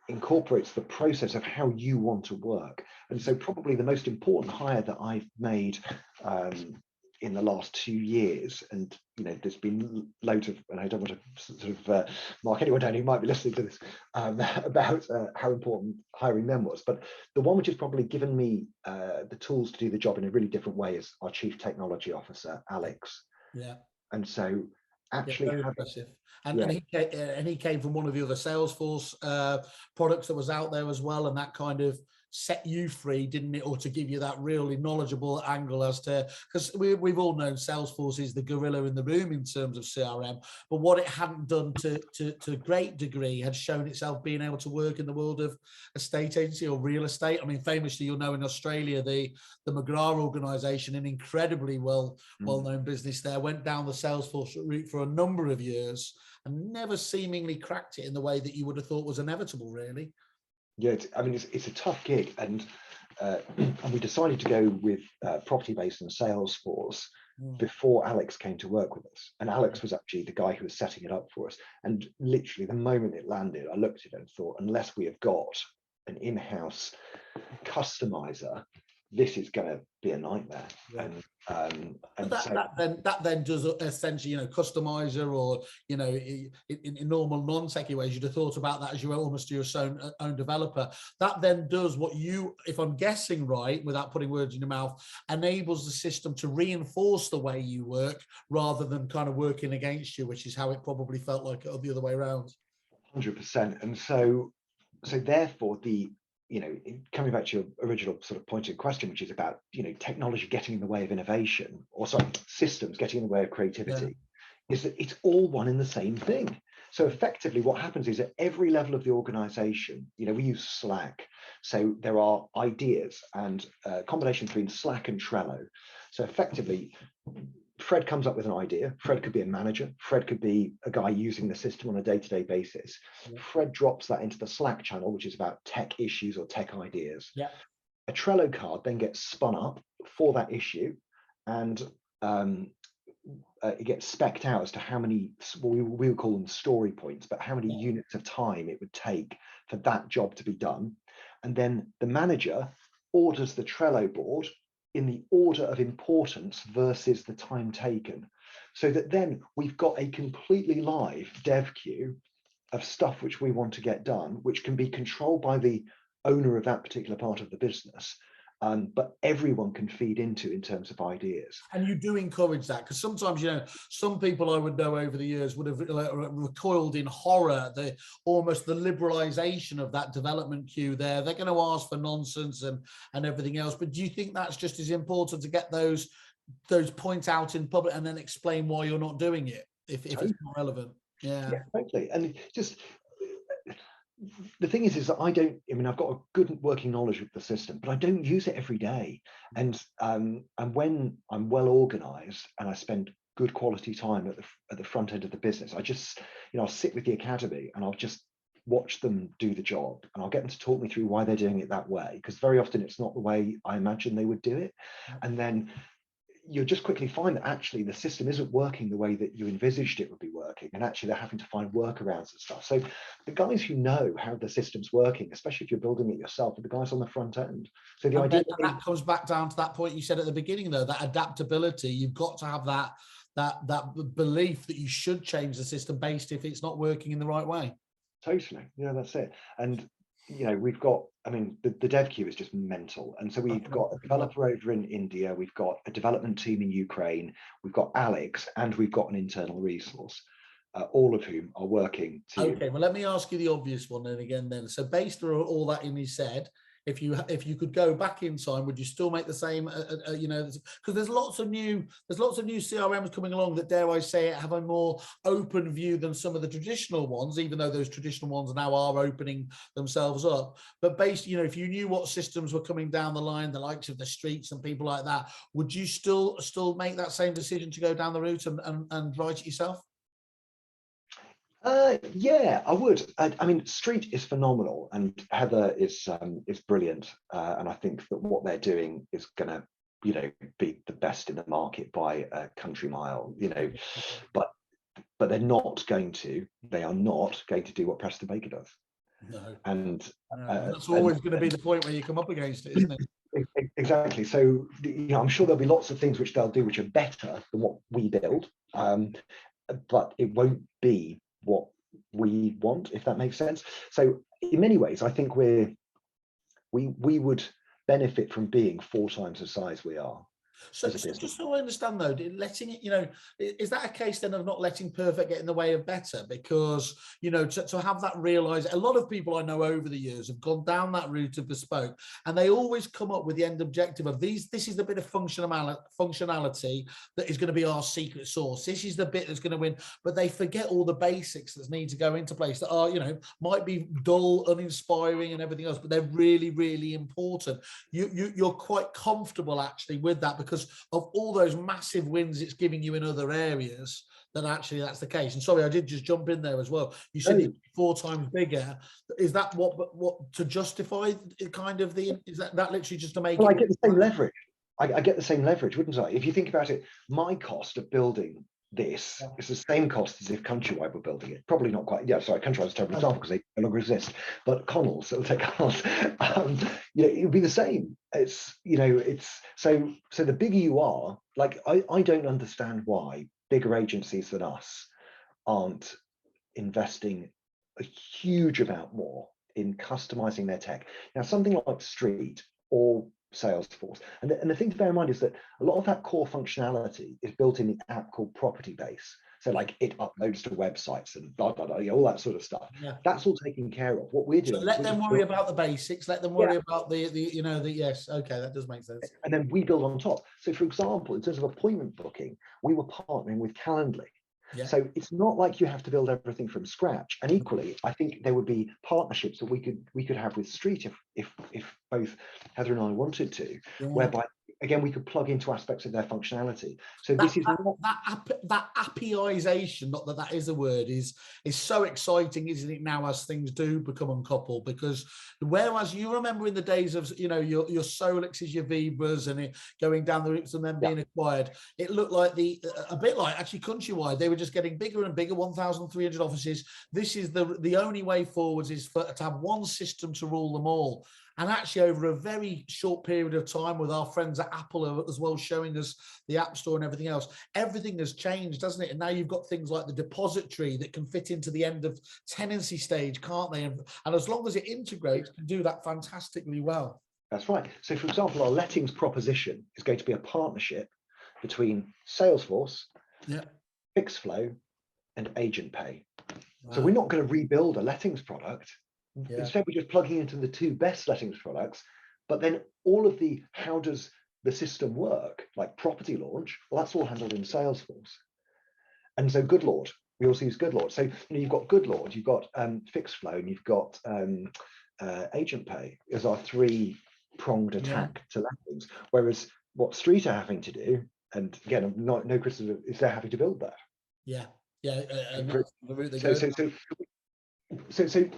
Speaker 2: incorporates the process of how you want to work. And so probably the most important hire that I've made in the last 2 years, and there's been loads of, and I don't want to sort of mark anyone down who might be listening to this about how important hiring them was, but the one which has probably given me the tools to do the job in a really different way is our Chief Technology Officer, Alex. And so actually
Speaker 1: impressive. And he came from one of the other Salesforce products that was out there as well, and that kind of set you free, didn't it? Or to give you that really knowledgeable angle as to, because we've all known Salesforce is the gorilla in the room in terms of CRM, but what it hadn't done to a great degree had shown itself being able to work in the world of estate agency or real estate. I mean, famously, you'll know in Australia, the McGrath organization, an incredibly well-known business there, went down the Salesforce route for a number of years and never seemingly cracked it in the way that you would have thought was inevitable, really.
Speaker 2: Yeah, it's a tough gig, and we decided to go with property based and Salesforce before Alex came to work with us. And Alex was actually the guy who was setting it up for us. And literally, the moment it landed, I looked at it and thought, unless we have got an in-house customizer, this is going to be a nightmare. And
Speaker 1: that then does essentially, customizer, or in normal non-techie ways, you'd have thought about that as you almost your own developer. That then does what you, if I'm guessing right, without putting words in your mouth, enables the system to reinforce the way you work rather than kind of working against you, which is how it probably felt like the other way around.
Speaker 2: 100%. And so therefore coming back to your original sort of pointed question, which is about, technology getting in the way of innovation, or systems getting in the way of creativity, is that it's all one in the same thing. So effectively what happens is at every level of the organization, we use Slack. So there are ideas and a combination between Slack and Trello. So effectively, Fred comes up with an idea. Fred could be a manager. Fred could be a guy using the system on a day-to-day basis. Fred drops that into the Slack channel, which is about tech issues or tech ideas. A Trello card then gets spun up for that issue, and it gets specced out as to how many, we would call them story points, but how many units of time it would take for that job to be done. And then the manager orders the Trello board in the order of importance versus the time taken, so that then we've got a completely live dev queue of stuff which we want to get done, which can be controlled by the owner of that particular part of the business, but everyone can feed into in terms of ideas.
Speaker 1: And you do encourage that, because sometimes, some people I would know over the years would have recoiled in horror, almost the liberalization of that development queue there. They're going to ask for nonsense and everything else. But do you think that's just as important to get those points out in public and then explain why you're not doing it if it's not relevant? Yeah,
Speaker 2: totally. And just the thing is that I've got a good working knowledge of the system, but I don't use it every day. And when I'm well organized and I spend good quality time at the front end of the business, I just, I'll sit with the academy and I'll just watch them do the job, and I'll get them to talk me through why they're doing it that way, because very often it's not the way I imagine they would do it. And then you'll just quickly find that actually the system isn't working the way that you envisaged it would be working, and actually they're having to find workarounds and stuff. So the guys who know how the system's working, especially if you're building it yourself, are the guys on the front end. So the idea
Speaker 1: that comes back down to that point you said at the beginning, though, that adaptability. You've got to have that belief that you should change the system based if it's not working in the right way.
Speaker 2: Totally, yeah, that's it. And we've got, the dev queue is just mental. And so we've got a developer over in India, we've got a development team in Ukraine, we've got Alex, and we've got an internal resource, all of whom are working to...
Speaker 1: Okay, well, let me ask you the obvious one then again then. So based on all that Amy said, if you could go back in time, would you still make the same, because there's lots of new CRMs coming along that, dare I say it, have a more open view than some of the traditional ones, even though those traditional ones now are opening themselves up. But based, if you knew what systems were coming down the line, the likes of the streets and people like that, would you still make that same decision to go down the route and write it yourself?
Speaker 2: Yeah, I would. Street is phenomenal, and Heather is brilliant, and I think that what they're doing is going to, be the best in the market by a country mile. But they're not going to. They are not going to do what Preston Baker does.
Speaker 1: No.
Speaker 2: And
Speaker 1: that's always going to be the point where you come up against it, isn't it?
Speaker 2: Exactly. So I'm sure there'll be lots of things which they'll do which are better than what we build, but it won't be what we want, if that makes sense. So in many ways, I think we would benefit from being 4 times the size we are.
Speaker 1: So just so I understand though, letting it, is that a case then of not letting perfect get in the way of better? Because, to have that realize, a lot of people I know over the years have gone down that route of bespoke, and they always come up with the end objective of this is the bit of functionality that is going to be our secret sauce. This is the bit that's going to win, but they forget all the basics that need to go into place that are, might be dull, uninspiring and everything else, but they're really, really important. You're quite comfortable actually with that because of all those massive wins it's giving you in other areas, that actually that's the case. And sorry, I did just jump in there as well. You said it's 4 times bigger. Is that what to justify kind of is that literally just to make
Speaker 2: I get the same leverage. I get the same leverage, wouldn't I? If you think about it, my cost of building this is the same cost as if Countrywide were building it. Probably not quite. Yeah, sorry, Countrywide's a terrible example because they no longer exist. But Connell's, it'll take us. It would be the same. It's so the bigger you are, like I don't understand why bigger agencies than us aren't investing a huge amount more in customizing their tech. Now, something like Street or Salesforce. And the thing to bear in mind is that a lot of that core functionality is built in the app called Property Base. So like it uploads to websites and blah, blah, blah, all that sort of stuff. Yeah. That's all taken care of. What we're doing.
Speaker 1: So let them worry about the basics. Let them worry about the yes. Okay, that does make sense.
Speaker 2: And then we build on top. So for example, in terms of appointment booking, we were partnering with Calendly. Yeah. So it's not like you have to build everything from scratch. And equally, I think there would be partnerships that we could have with Street if both Heather and I wanted to, whereby again we could plug into aspects of their functionality. So this is
Speaker 1: that APIization, not that is a word, is so exciting, isn't it? Now as things do become uncoupled, because whereas you remember in the days of your Solixes, your Vibras, and it going down the routes and then being acquired, it looked like a bit like actually Countrywide. They were just getting bigger and bigger, 1,300 offices. This is the only way forwards is to have one system to rule them all. And actually, over a very short period of time, with our friends at Apple as well showing us the App Store and everything else, everything has changed, doesn't it? And now you've got things like the depository that can fit into the end of tenancy stage, can't they? And as long as it integrates, can do that fantastically well.
Speaker 2: That's right. So, for example, our lettings proposition is going to be a partnership between Salesforce, Fixflow, and Agent Pay. Wow. So we're not going to rebuild a lettings product. Yeah. Instead, we're just plugging into the 2 best lettings products, but then all of the how does the system work, like property launch, well, that's all handled in Salesforce. And so, good Lord, we also use Good Lord. So you've got Good Lord, you've got Fixed Flow, and you've got Agent Pay as our three-pronged attack to lettings. Whereas what Street are having to do, and again, no criticism, is they're having to build that.
Speaker 1: Yeah, and
Speaker 2: that's the route they go. So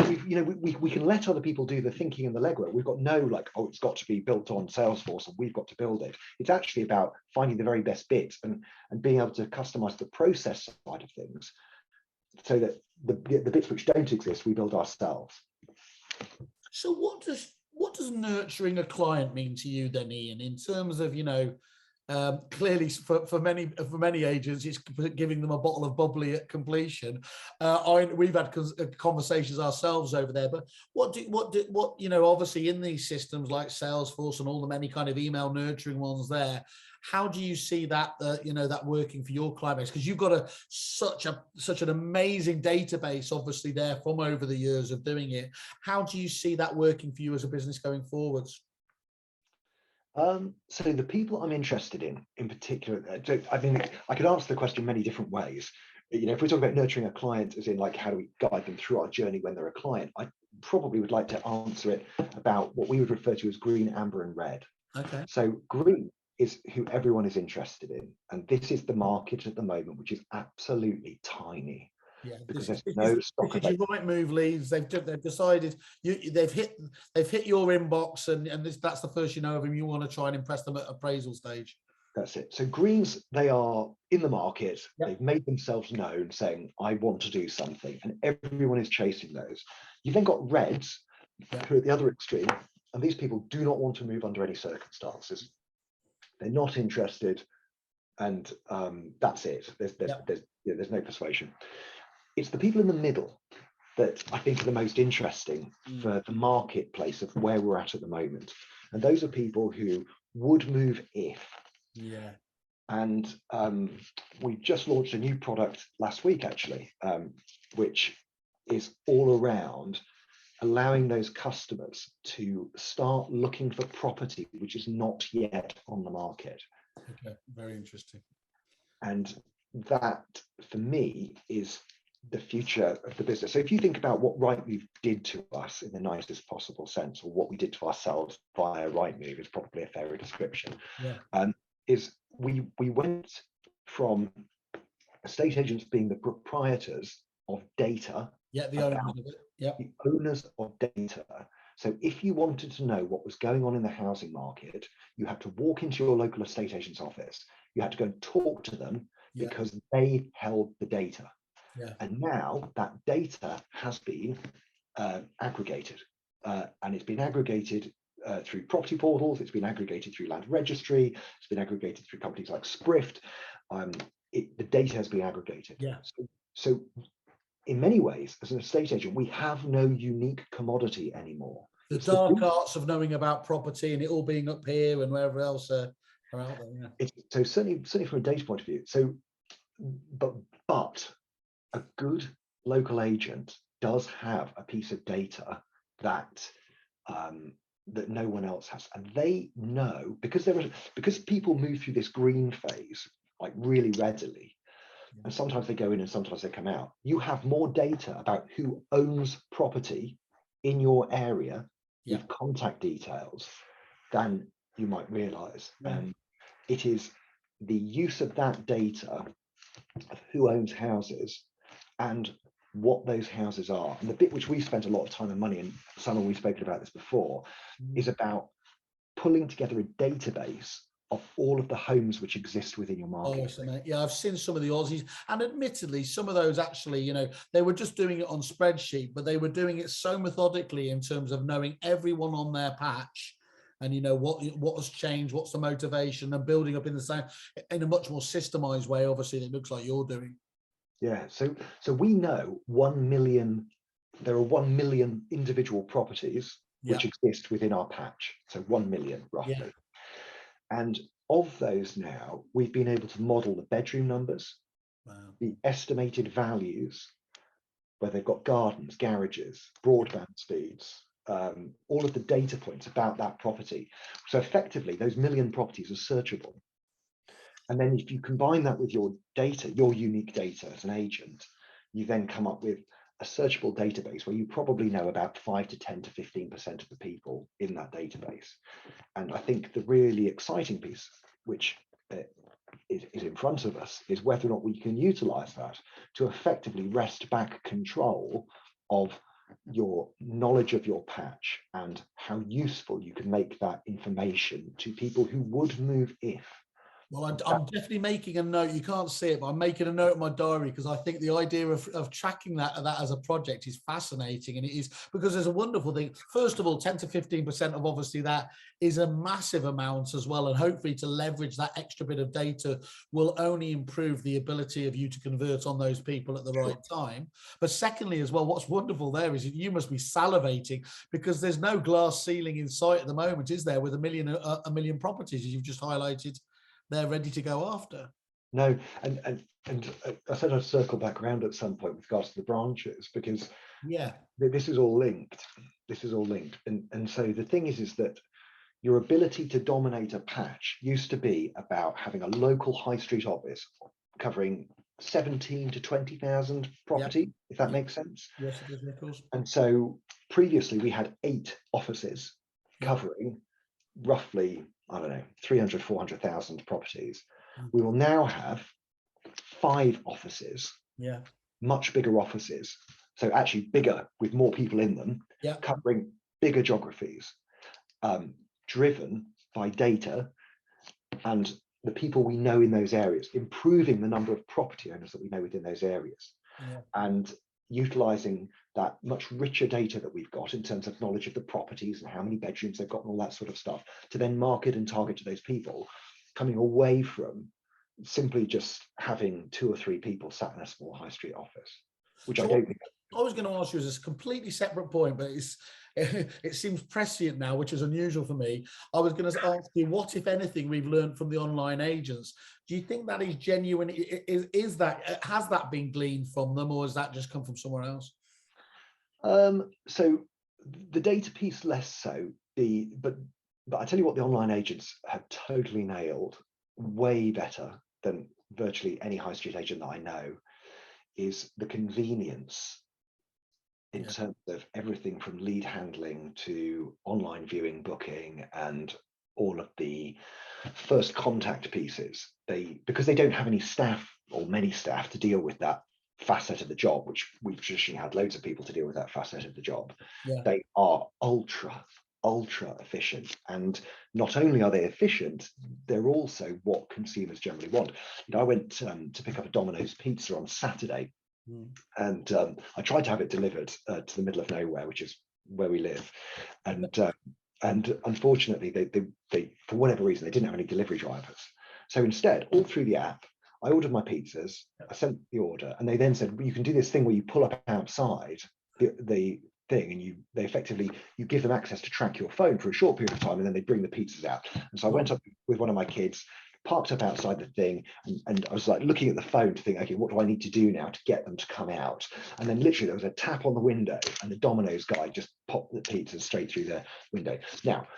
Speaker 2: we can let other people do the thinking and the legwork. We've got no it's got to be built on Salesforce and we've got to build it. It's actually about finding the very best bits and being able to customize the process side of things, so that the bits which don't exist we build ourselves.
Speaker 1: So what does nurturing a client mean to you then, Ian, in terms of, clearly for many agents, it's giving them a bottle of bubbly at completion. We've had conversations ourselves over there, but what obviously in these systems like Salesforce and all the many kind of email nurturing ones there, how do you see that that working for your client base? Because you've got such an amazing database obviously there from over the years of doing it. How do you see that working for you as a business going forwards?
Speaker 2: So the people I'm interested in particular, I mean, I could answer the question many different ways. If we talk about nurturing a client as in like how do we guide them through our journey when they're a client, I probably would like to answer it about what we would refer to as green, amber, and red.
Speaker 1: Okay.
Speaker 2: So green is who everyone is interested in, and this is the market at the moment, which is absolutely tiny.
Speaker 1: Yeah,
Speaker 2: because there's no stock.
Speaker 1: Because your right move leads, they've decided they've hit your inbox, and that's the first you know of them. You want to try and impress them at appraisal stage.
Speaker 2: That's it. So greens, they are in the market. Yep. They've made themselves known, saying, "I want to do something," and everyone is chasing those. You've then got reds, who are at the other extreme, and these people do not want to move under any circumstances. They're not interested, and that's it. There's no persuasion. It's the people in the middle that I think are the most interesting for the marketplace of where we're at the moment. And those are people who would move if.
Speaker 1: Yeah.
Speaker 2: And we just launched a new product last week, actually, which is all around allowing those customers to start looking for property which is not yet on the market.
Speaker 1: Okay, very interesting.
Speaker 2: And that, for me, is the future of the business. So if you think about what Rightmove did to us in the nicest possible sense, or what we did to ourselves via Rightmove, is probably a fairer description.
Speaker 1: Yeah.
Speaker 2: Is we went from estate agents being the proprietors of data.
Speaker 1: Yeah, the owners of it. Yeah.
Speaker 2: The owners of data. So if you wanted to know what was going on in the housing market, you had to walk into your local estate agent's office. You had to go and talk to them because they held the data.
Speaker 1: Yeah.
Speaker 2: And now that data has been aggregated, and it's been aggregated through property portals. It's been aggregated through land registry. It's been aggregated through companies like Sprift. The data has been aggregated.
Speaker 1: Yeah.
Speaker 2: So in many ways, as an estate agent, we have no unique commodity anymore.
Speaker 1: The dark arts of knowing about property and it all being up here and wherever else are out there. Yeah.
Speaker 2: So certainly from a data point of view. So, but a good local agent does have a piece of data that that no one else has, and they know because people move through this green phase like really readily, and sometimes they go in and sometimes they come out. You have more data about who owns property in your area with contact details than you might realize. It is the use of that data of who owns houses and what those houses are. And the bit which we spent a lot of time and money, and Simon, we've spoken about this before, is about pulling together a database of all of the homes which exist within your market.
Speaker 1: Oh, yeah, I've seen some of the Aussies, and admittedly, some of those actually, they were just doing it on spreadsheet, but they were doing it so methodically in terms of knowing everyone on their patch, and what has changed, what's the motivation, and building up in a much more systemized way. Obviously, it looks like you're doing.
Speaker 2: Yeah, so we know 1 million. There are 1 million individual properties which exist within our patch. So 1 million roughly. Yeah. And of those now, we've been able to model the bedroom numbers, the estimated values, where they've got gardens, garages, broadband speeds, all of the data points about that property. So effectively, those 1 million properties are searchable. And then if you combine that with your data, your unique data as an agent, you then come up with a searchable database where you probably know about 5 to 10 to 15% of the people in that database. And I think the really exciting piece, which is in front of us, is whether or not we can utilize that to effectively wrest back control of your knowledge of your patch and how useful you can make that information to people who would move if.
Speaker 1: Well, I'm definitely making a note. You can't see it, but I'm making a note in my diary because I think the idea of tracking that as a project is fascinating. And it is because there's a wonderful thing. First of all, 10 to 15% of obviously that is a massive amount as well. And hopefully to leverage that extra bit of data will only improve the ability of you to convert on those people at the right time. But secondly, as well, what's wonderful there is you must be salivating because there's no glass ceiling in sight at the moment, is there, with a million properties, as you've just highlighted. They're ready to go after.
Speaker 2: No, and I said I'd circle back around at some point with regards to the branches, because this is all linked. This is all linked. And so the thing is that your ability to dominate a patch used to be about having a local high street office covering 17 to 20,000 property, if that makes sense.
Speaker 1: Yes, it does, Nichols.
Speaker 2: And so previously we had 8 offices covering roughly, I don't know, 300, 400,000 properties. We will now have 5 offices, much bigger offices. So actually bigger with more people in them, covering bigger geographies, driven by data and the people we know in those areas, improving the number of property owners that we know within those areas, and utilizing that much richer data that we've got in terms of knowledge of the properties and how many bedrooms they've got and all that sort of stuff to then market and target to those people, coming away from simply just having 2 or 3 people sat in a small high street office, which I don't think.
Speaker 1: I was going to ask you as a completely separate point, but it seems prescient now, which is unusual for me. I was going to ask you, what, if anything, we've learned from the online agents? Do you think that is genuine? Has that been gleaned from them, or has that just come from somewhere else?
Speaker 2: So the data piece less so. But I tell you what, the online agents have totally nailed, way better than virtually any high street agent that I know, is the convenience in terms of everything from lead handling to online viewing, booking, and all of the first contact pieces. Because they don't have any staff or many staff to deal with that facet of the job, which we've traditionally had loads of people to deal with that facet of the job. They are ultra efficient, and not only are they efficient, they're also what consumers generally want. I went to pick up a Domino's pizza on Saturday, and I tried to have it delivered to the middle of nowhere, which is where we live, and unfortunately they for whatever reason they didn't have any delivery drivers. So instead, all through the app, I ordered my pizzas, I sent the order, and they then said, well, you can do this thing where you pull up outside the thing, and you give them access to track your phone for a short period of time, and then they bring the pizzas out. And so I went up with one of my kids, parked up outside the thing, and I was like looking at the phone to think, okay, what do I need to do now to get them to come out? And then literally there was a tap on the window, and the Domino's guy just popped the pizzas straight through the window. Now,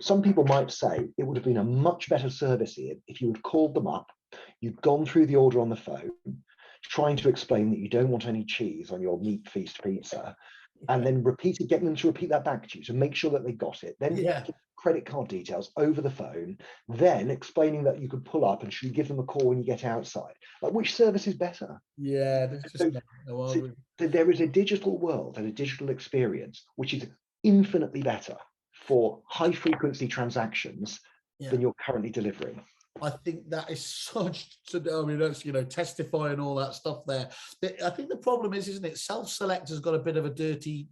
Speaker 2: some people might say it would have been a much better service here if you had called them up, you'd gone through the order on the phone, trying to explain that you don't want any cheese on your meat feast pizza, and then getting them to repeat that back to you to make sure that they got it. Then credit card details over the phone, then explaining that you could pull up and should give them a call when you get outside. Like, which service is better?
Speaker 1: There
Speaker 2: is a digital world and a digital experience which is infinitely better for high frequency transactions than you're currently delivering.
Speaker 1: I think that is such, I mean, that's, testify and all that stuff there. I think the problem is, isn't it, self-select has got a bit of a dirty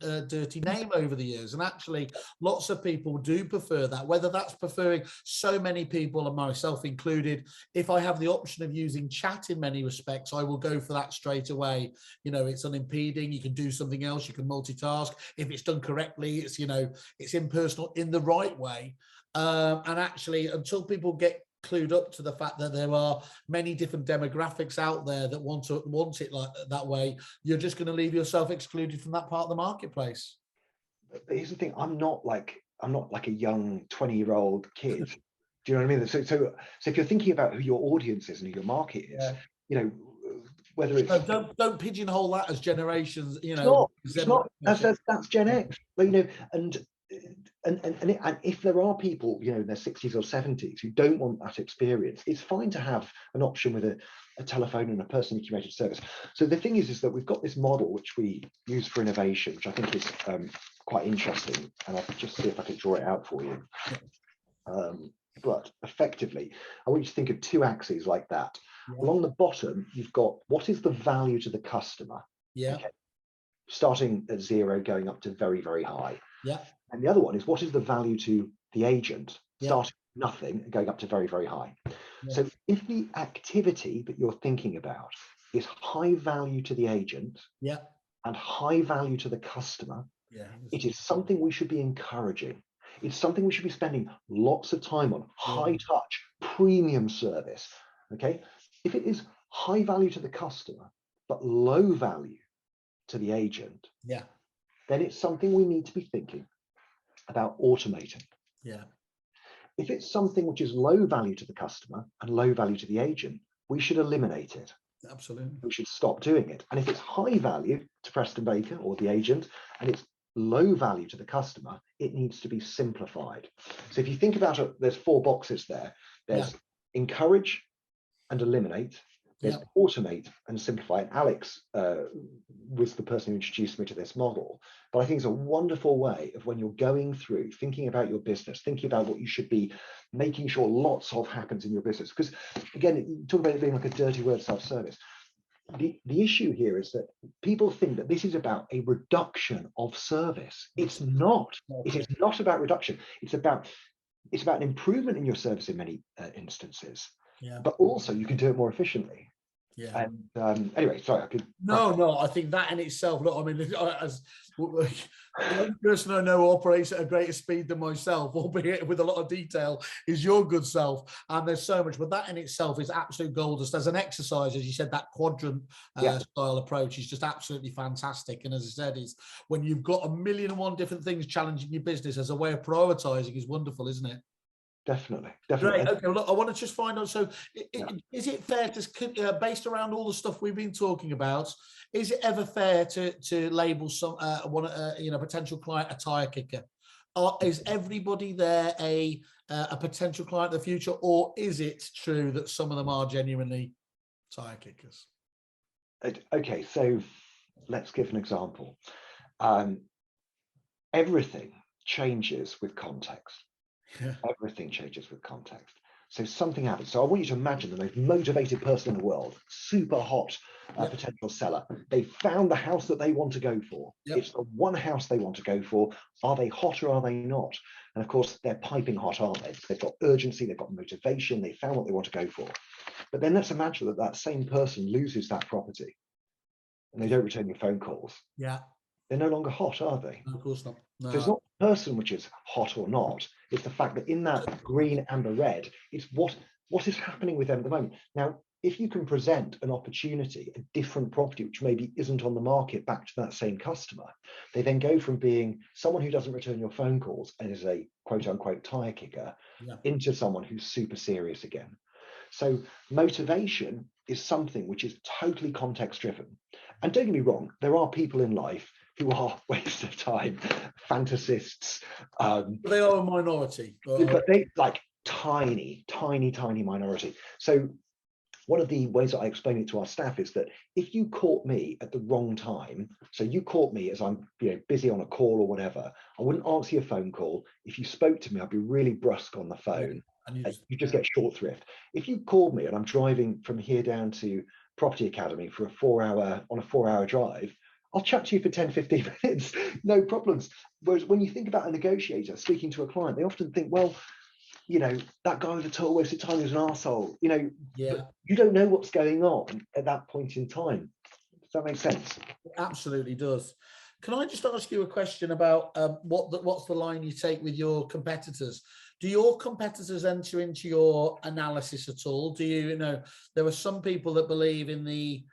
Speaker 1: name over the years. And actually, lots of people do prefer that, whether that's preferring so many people, and myself included. If I have the option of using chat in many respects, I will go for that straight away. It's unimpeding. You can do something else. You can multitask. If it's done correctly, it's, it's impersonal in the right way. And actually, until people get clued up to the fact that there are many different demographics out there that want it like that way, you're just going to leave yourself excluded from that part of the marketplace.
Speaker 2: But here's the thing, I'm not like a young 20-year-old kid Do you know what I mean? So if you're thinking about who your audience is and who your market is, you know, whether it's
Speaker 1: don't pigeonhole that as generations. You
Speaker 2: it's
Speaker 1: know,
Speaker 2: not. That's Gen X. But, you know, and if there are people, you know, in their 60s or 70s who don't want that experience, it's fine to have an option with a telephone and a personally curated service. So the thing is that we've got this model which we use for innovation, which I think is quite interesting, and I'll just see if I can draw it out for you. But effectively, I want you to think of two axes like that. Along the bottom, you've got what is the value to the customer? Okay, starting at 0, going up to very, very high. And the other one is what is the value to the agent, starting at nothing and going up to very, very high. So if the activity that you're thinking about is high value to the agent and high value to the customer, it is something we should be encouraging. It's something we should be spending lots of time on. High touch, premium service. Okay. If it is high value to the customer, but low value to the agent, then it's something we need to be thinking about automating. If it's something which is low value to the customer and low value to the agent, we should eliminate it.
Speaker 1: Absolutely.
Speaker 2: We should stop doing it. And if it's high value to Preston Baker or the agent, and it's low value to the customer, it needs to be simplified. So if you think about it, there's 4 boxes there. There's encourage and eliminate. There's automate and simplify. And Alex was the person who introduced me to this model. But I think it's a wonderful way of when you're going through, thinking about your business, thinking about what you should be making sure lots of happens in your business. Because again, you talk about it being like a dirty word, self-service. The issue here is that people think that this is about a reduction of service. It's not. It is not about reduction. It's about an improvement in your service in many instances. But also you can do it more efficiently. And anyway, sorry, I could.
Speaker 1: No, I think that in itself. Look, I mean, as the only person I know operates at a greater speed than myself, albeit with a lot of detail, is your good self. And there's so much, but that in itself is absolute gold dust. As an exercise, as you said, that quadrant style approach is just absolutely fantastic. And as I said, is when you've got 1,000,001 different things challenging your business as a way of prioritizing is wonderful, isn't it?
Speaker 2: Definitely.
Speaker 1: Great. Okay. Look, I want to just find out. So, is it fair to, based around all the stuff we've been talking about, is it ever fair to label some potential client a tire kicker? Or is everybody there a potential client in the future, or is it true that some of them are genuinely tire kickers?
Speaker 2: Okay, so let's give an example. Everything changes with context. Everything changes with context. So something happens. So I want you to imagine the most motivated person in the world, super hot potential seller. They found the house that they want to go for. It's the one house they want to go for. Are they hot or are they not? And of course, they're piping hot, aren't they? They've got urgency, they've got motivation, they found what they want to go for. But then let's imagine that that same person loses that property and they don't return your phone calls. They're no longer hot, are they?
Speaker 1: No, of course not. No.
Speaker 2: So it's not the person which is hot or not. It's the fact that in that green, amber, red, it's what is happening with them at the moment. Now, if you can present an opportunity, a different property, which maybe isn't on the market, back to that same customer, they then go from being someone who doesn't return your phone calls and is a quote unquote tire kicker into someone who's super serious again. So motivation is something which is totally context driven. And don't get me wrong, there are people in life who are waste of time, fantasists.
Speaker 1: They are a minority.
Speaker 2: But they like tiny minority. So one of the ways that I explain it to our staff is that if you caught me at the wrong time, so you caught me as I'm busy on a call or whatever, I wouldn't answer your phone call. If you spoke to me, I'd be really brusque on the phone. And you just get short thrift. If you called me and I'm driving from here down to Property Academy for a 4-hour drive, I'll chat to you for 10, 15 minutes, no problems. Whereas when you think about a negotiator speaking to a client, they often think, well, that guy with the total wasted time is an arsehole. But you don't know what's going on at that point in time. Does that make sense?
Speaker 1: It absolutely does. Can I just ask you a question about what's the line you take with your competitors? Do your competitors enter into your analysis at all? Do you know there are some people that believe in the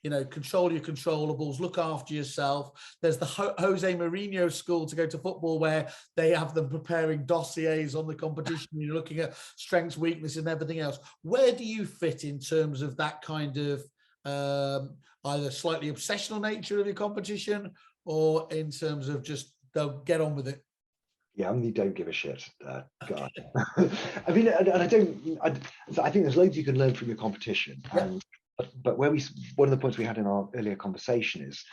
Speaker 1: you know, control your controllables, look after yourself. There's the Jose Mourinho school to go to football, where they have them preparing dossiers on the competition. You're looking at strengths, weakness, and everything else. Where do you fit in terms of that kind of either slightly obsessional nature of your competition, or in terms of just they'll get on with it?
Speaker 2: Yeah, I'm the don't give a shit guy. I mean, and I don't. I think there's loads you can learn from your competition.
Speaker 1: Yeah.
Speaker 2: And but one of the points we had in our earlier conversation is,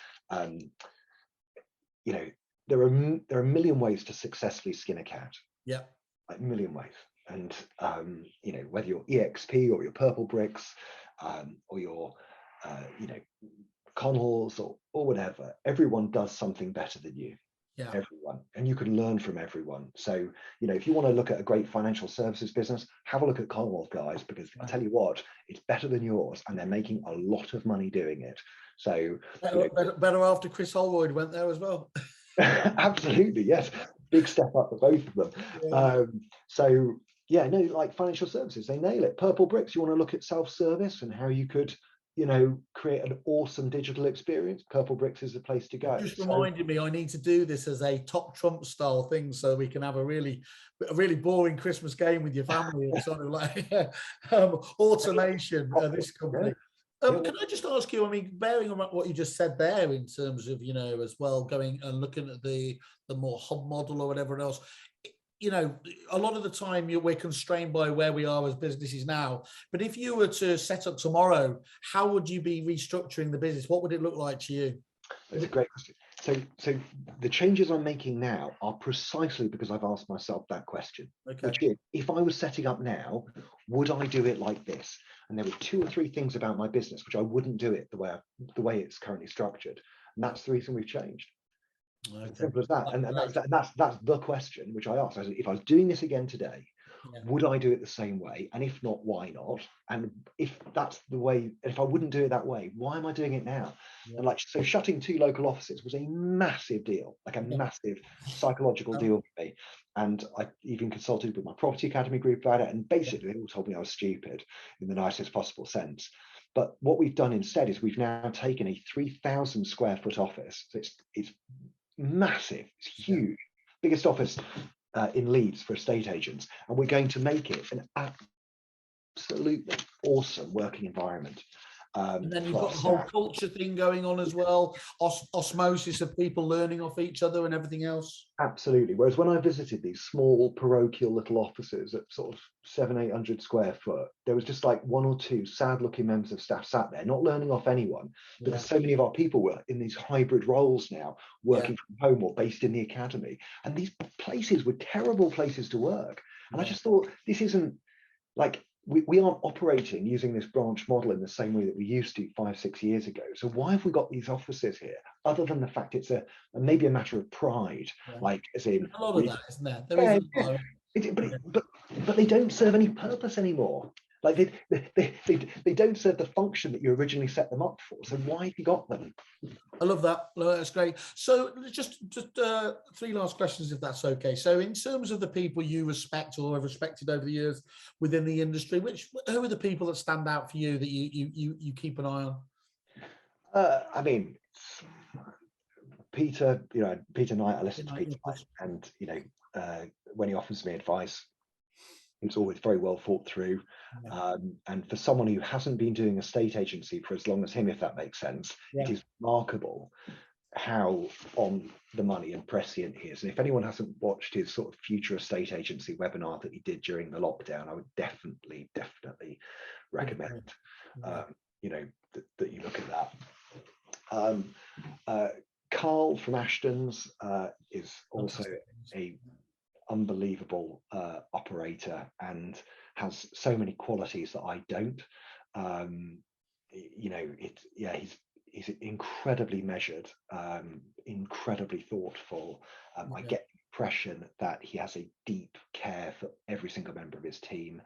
Speaker 2: you know, there are a million ways to successfully skin a cat.
Speaker 1: Yeah,
Speaker 2: like a million ways. And you know, whether you're EXP or your purple bricks, or your you know, Connells or whatever, everyone does something better than you.
Speaker 1: yeah.
Speaker 2: Everyone, and you can learn from everyone. So, you know, if you want to look at a great financial services business, have a look at Commonwealth guys, because I tell you what, it's better than yours, and they're making a lot of money doing it. So
Speaker 1: better after Chris Holroyd went there as well.
Speaker 2: Absolutely, yes, big step up for both of them.
Speaker 1: Yeah.
Speaker 2: So yeah, no, like financial services, they nail it. Purple bricks, you want to look at self-service and how you could, you know, create an awesome digital experience. Purple bricks is the place to go.
Speaker 1: Just reminded me, I need to do this as a top Trump style thing, so we can have a really boring Christmas game with your family, or something like automation of this company. Can I just ask you, I mean, bearing on what you just said there in terms of, you know, as well, going and looking at the more hub model or whatever else, you know, a lot of the time we're constrained by where we are as businesses now. But if you were to set up tomorrow, how would you be restructuring the business? What would it look like to you?
Speaker 2: That's a great question. So the changes I'm making now are precisely because I've asked myself that question.
Speaker 1: Okay.
Speaker 2: Which is, if I was setting up now, would I do it like this? And there were 2 or 3 things about my business which I wouldn't do it the way it's currently structured. And that's the reason we've changed.
Speaker 1: Okay.
Speaker 2: As simple as that. And that's the question which I asked. If I was doing this again today, would I do it the same way? And if not, why not? And if that's the way, if I wouldn't do it that way, why am I doing it now? And like, so shutting 2 local offices was a massive deal, like a massive psychological deal for me. And I even consulted with my property academy group about it. And basically they all told me I was stupid in the nicest possible sense. But what we've done instead is we've now taken a 3,000 square foot office. So it's massive, it's huge, biggest office in Leeds for estate agents, and we're going to make it an absolutely awesome working environment.
Speaker 1: And then you've got the whole culture thing going on as well, osmosis of people learning off each other and everything else.
Speaker 2: Absolutely. Whereas when I visited these small parochial little offices at sort of 700-800 square foot, there was just like 1 or 2 sad looking members of staff sat there, not learning off anyone, because so many of our people were in these hybrid roles now, working from home or based in the academy. And these places were terrible places to work. And I just thought, this isn't like, we aren't operating using this branch model in the same way that we used to 5-6 years ago. So why have we got these offices here, other than the fact it's maybe a matter of pride, like as in
Speaker 1: a lot of that, isn't there? There is
Speaker 2: but they don't serve any purpose anymore. Like they don't serve the function that you originally set them up for. So why have you got them?
Speaker 1: I love that. That's great. So just 3 last questions, if that's okay. So in terms of the people you respect or have respected over the years within the industry, who are the people that stand out for you that you keep an eye on?
Speaker 2: I mean, Peter Knight. I listen to Peter Knight, and you know, when he offers me advice, it's always very well thought through. And for someone who hasn't been doing a estate agency for as long as him, if that makes sense, it is remarkable how on the money and prescient he is. And if anyone hasn't watched his sort of future estate agency webinar that he did during the lockdown, I would definitely recommend you know, that you look at that. Carl from Ashton's is also a unbelievable operator and has so many qualities that I don't. You know, he's incredibly measured, incredibly thoughtful. I get the impression that he has a deep care for every single member of his team,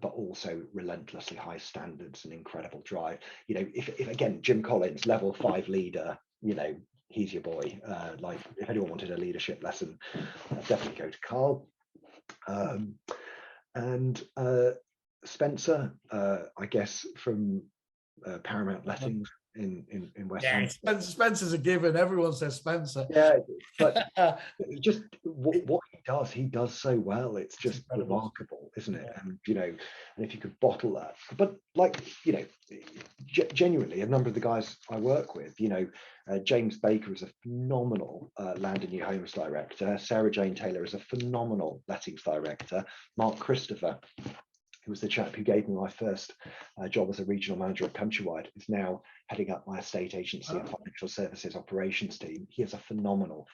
Speaker 2: but also relentlessly high standards and incredible drive. You know, if again, Jim Collins, level 5 leader, you know, he's your boy. Like, if anyone wanted a leadership lesson, definitely go to Carl. And Spencer, I guess from Paramount Lettings in West
Speaker 1: Yeah,
Speaker 2: Ham.
Speaker 1: Spencer's a given. Everyone says Spencer.
Speaker 2: Yeah, but just what he does so well. It's just remarkable, isn't it? And and if you could bottle that, but like genuinely, a number of the guys I work with, James Baker is a phenomenal land and new homes director. Sarah Jane Taylor is a phenomenal lettings director. Mark Christopher, who was the chap who gave me my first job as a regional manager at Countrywide, is now heading up my estate agency and financial services operations team. He is a phenomenal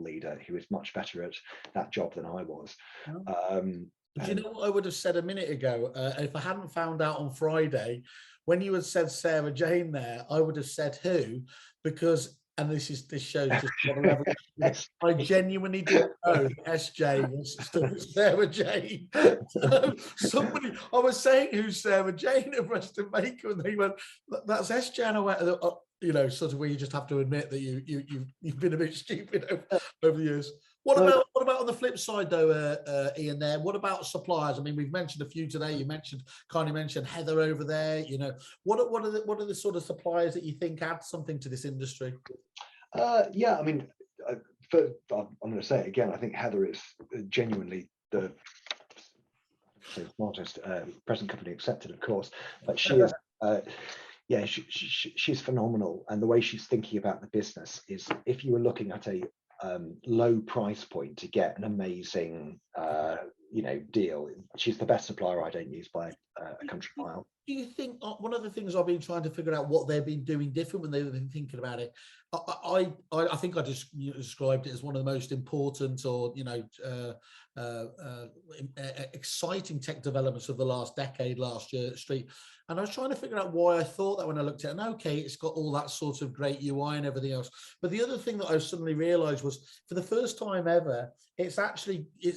Speaker 2: leader who is much better at that job than I was.
Speaker 1: Do you know what I would have said a minute ago? If I hadn't found out on Friday, when you had said Sarah Jane there, I would have said who, because, and this shows just what a level. I genuinely didn't know SJ stood for Sarah Jane. Somebody, I was saying who's Sarah Jane at Preston Baker, and they went, "That's SJ." And I went, sort of where you just have to admit that you've been a bit stupid over the years. What about on the flip side though, Ian? There, what about suppliers? I mean, we've mentioned a few today. You kindly mentioned Heather over there. What are the sort of suppliers that you think add something to this industry?
Speaker 2: Yeah, I mean, I'm going to say it again. I think Heather is genuinely the smartest, present company accepted, of course, but she is. Yeah, she's phenomenal, and the way she's thinking about the business is, if you were looking at a low price point to get an amazing deal, she's the best supplier I don't use by a country mile.
Speaker 1: Do you think one of the things I've been trying to figure out what they've been doing different when they've been thinking about it? I think I just described it as one of the most important or exciting tech developments of the last decade, last year, Street. And I was trying to figure out why I thought that when I looked at it. And okay, it's got all that sort of great UI and everything else. But the other thing that I suddenly realized was, for the first time ever, it's